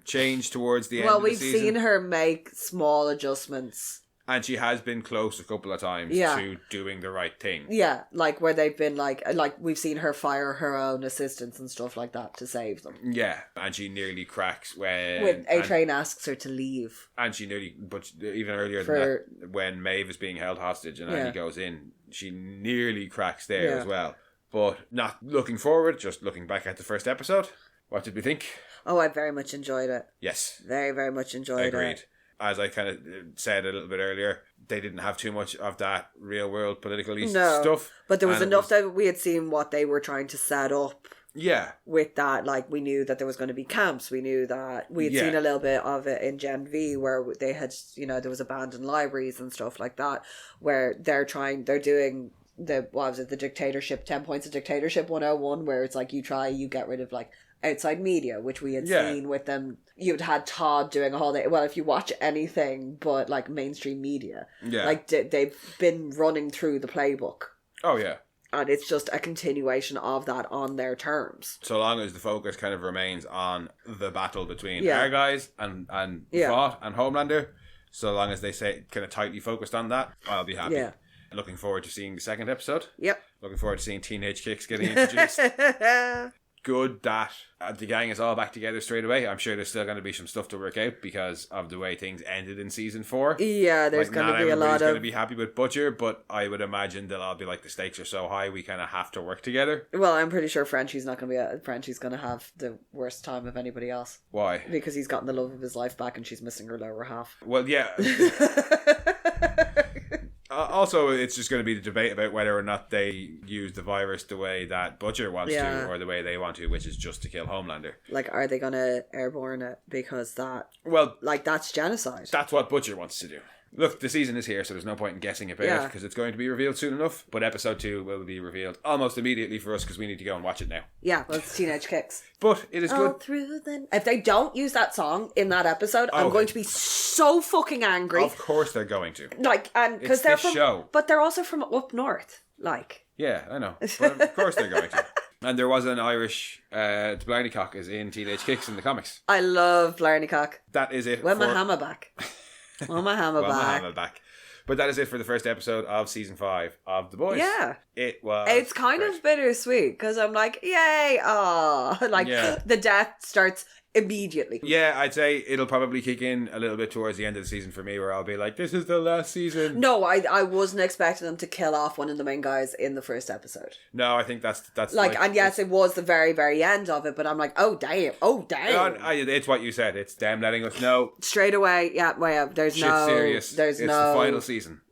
change towards the end of the season. Well, we've seen her make small adjustments. And she has been close a couple of times to doing the right thing. Yeah, like where they've been like we've seen her fire her own assistants and stuff like that to save them. Yeah, and she nearly cracks when A-Train asks her to leave. And she nearly, but even earlier than that, when Maeve is being held hostage and Annie goes in, she nearly cracks there as well. But not looking forward, just looking back at the first episode. What did we think? Oh, I very much enjoyed it. Yes. Very, very much enjoyed it. Agreed. As I kind of said a little bit earlier, they didn't have too much of that real world politically stuff. But there was enough that we had seen what they were trying to set up. Yeah. With that, like, we knew that there was going to be camps. We knew that we had seen a little bit of it in Gen V where they had, there was abandoned libraries and stuff like that where they're doing the dictatorship, 10 points of dictatorship 101 where it's like you get rid of like outside media, which we had seen with them. You'd had Todd doing a whole day. Well, if you watch anything but like mainstream media, like they've been running through the playbook. Oh yeah, and it's just a continuation of that on their terms. So long as the focus kind of remains on the battle between our guys and Vought and Homelander, so long as they say kind of tightly focused on that, I'll be happy. Yeah. Looking forward to seeing the second episode. Yep. Looking forward to seeing Teenage Kicks getting introduced. Good that the gang is all back together straight away. I'm sure there's still going to be some stuff to work out because of the way things ended in season 4. Yeah, there's going to be a lot of... going to be happy with Butcher, but I would imagine they'll all be like, the stakes are so high, we kind of have to work together. Well, I'm pretty sure Frenchie's not going to be... Frenchie's going to have the worst time of anybody else. Why? Because he's gotten the love of his life back and she's missing her lower half. Well, yeah. Also, it's just going to be the debate about whether or not they use the virus the way that Butcher wants to, or the way they want to, which is just to kill Homelander. Like, are they going to airborne it? Because that's genocide. That's what Butcher wants to do. Look, the season is here, so there's no point in guessing about it, because it's going to be revealed soon enough. But episode 2 will be revealed almost immediately for us, because we need to go and watch it now. Yeah, well, it's Teenage Kicks. But it is good. If they don't use that song in that episode, I'm going to be so fucking angry. Of course they're going to. Like, and because they're from... show. But they're also from up north, like. Yeah, I know. But of course they're going to. And there was an Irish... Blarney Cock is in Teenage Kicks in the comics. I love Blarney Cock. That is it. When my hammer back. Well, my hammer back. But that is it for the first episode of season 5 of The Boys. Yeah. It's kind of bittersweet because I'm like, yay, the death starts immediately. Yeah, I'd say it'll probably kick in a little bit towards the end of the season for me where I'll be like, this is the last season. No, I wasn't expecting them to kill off one of the main guys in the first episode. No, I think that's like and yes, it was the very, very end of it, but I'm like, oh damn. It's what you said. It's them letting us know. Straight away, there's shit's serious. It's the final season.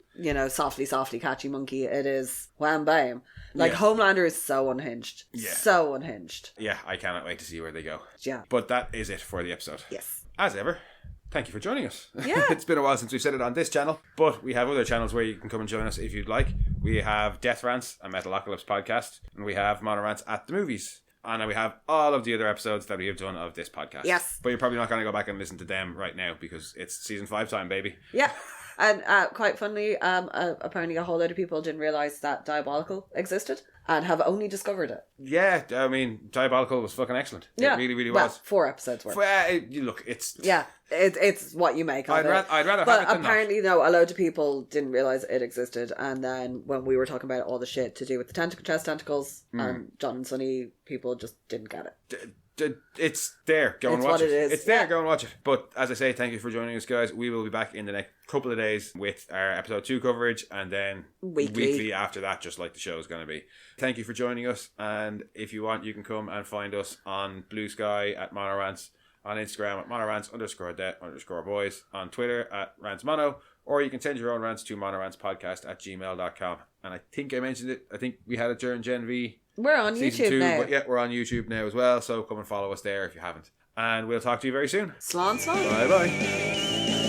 Softly, catchy monkey. It is wham bam. Like, Homelander is so unhinged. Yeah. So unhinged. Yeah, I cannot wait to see where they go. Yeah. But that is it for the episode. Yes. As ever, thank you for joining us. Yeah. It's been a while since we've said it on this channel, but we have other channels where you can come and join us if you'd like. We have Death Rants, a Metalocalypse podcast, and we have Monorants at the Movies. And we have all of the other episodes that we have done of this podcast. Yes. But you're probably not going to go back and listen to them right now because it's season 5 time, baby. Yeah. And quite funnily, apparently a whole load of people didn't realise that Diabolical existed and have only discovered it. Yeah, I mean, Diabolical was fucking excellent. It really, really was. 4 episodes worth. Look, it's... Yeah, it's what you make of it. I'd rather but have it than apparently, no, a load of people didn't realise it existed. And then when we were talking about all the shit to do with the chest tentacles and John and Sonny, people just didn't get it. It's there. Go and watch it. It's there. Yeah. Go and watch it. But as I say, thank you for joining us, guys. We will be back in the next couple of days with our episode 2 coverage, and then weekly after that, just like the show is going to be. Thank you for joining us, and if you want, you can come and find us on Blue Sky at Monorants, on Instagram at monorants_det_boys, on Twitter at rantsmono, or you can send your own rants to monorantspodcast@gmail.com. And I think I mentioned it. I think we had it during Gen V. We're on YouTube 2, now. But yeah, we're on YouTube now as well, so come and follow us there if you haven't. And we'll talk to you very soon. Slán. Bye bye.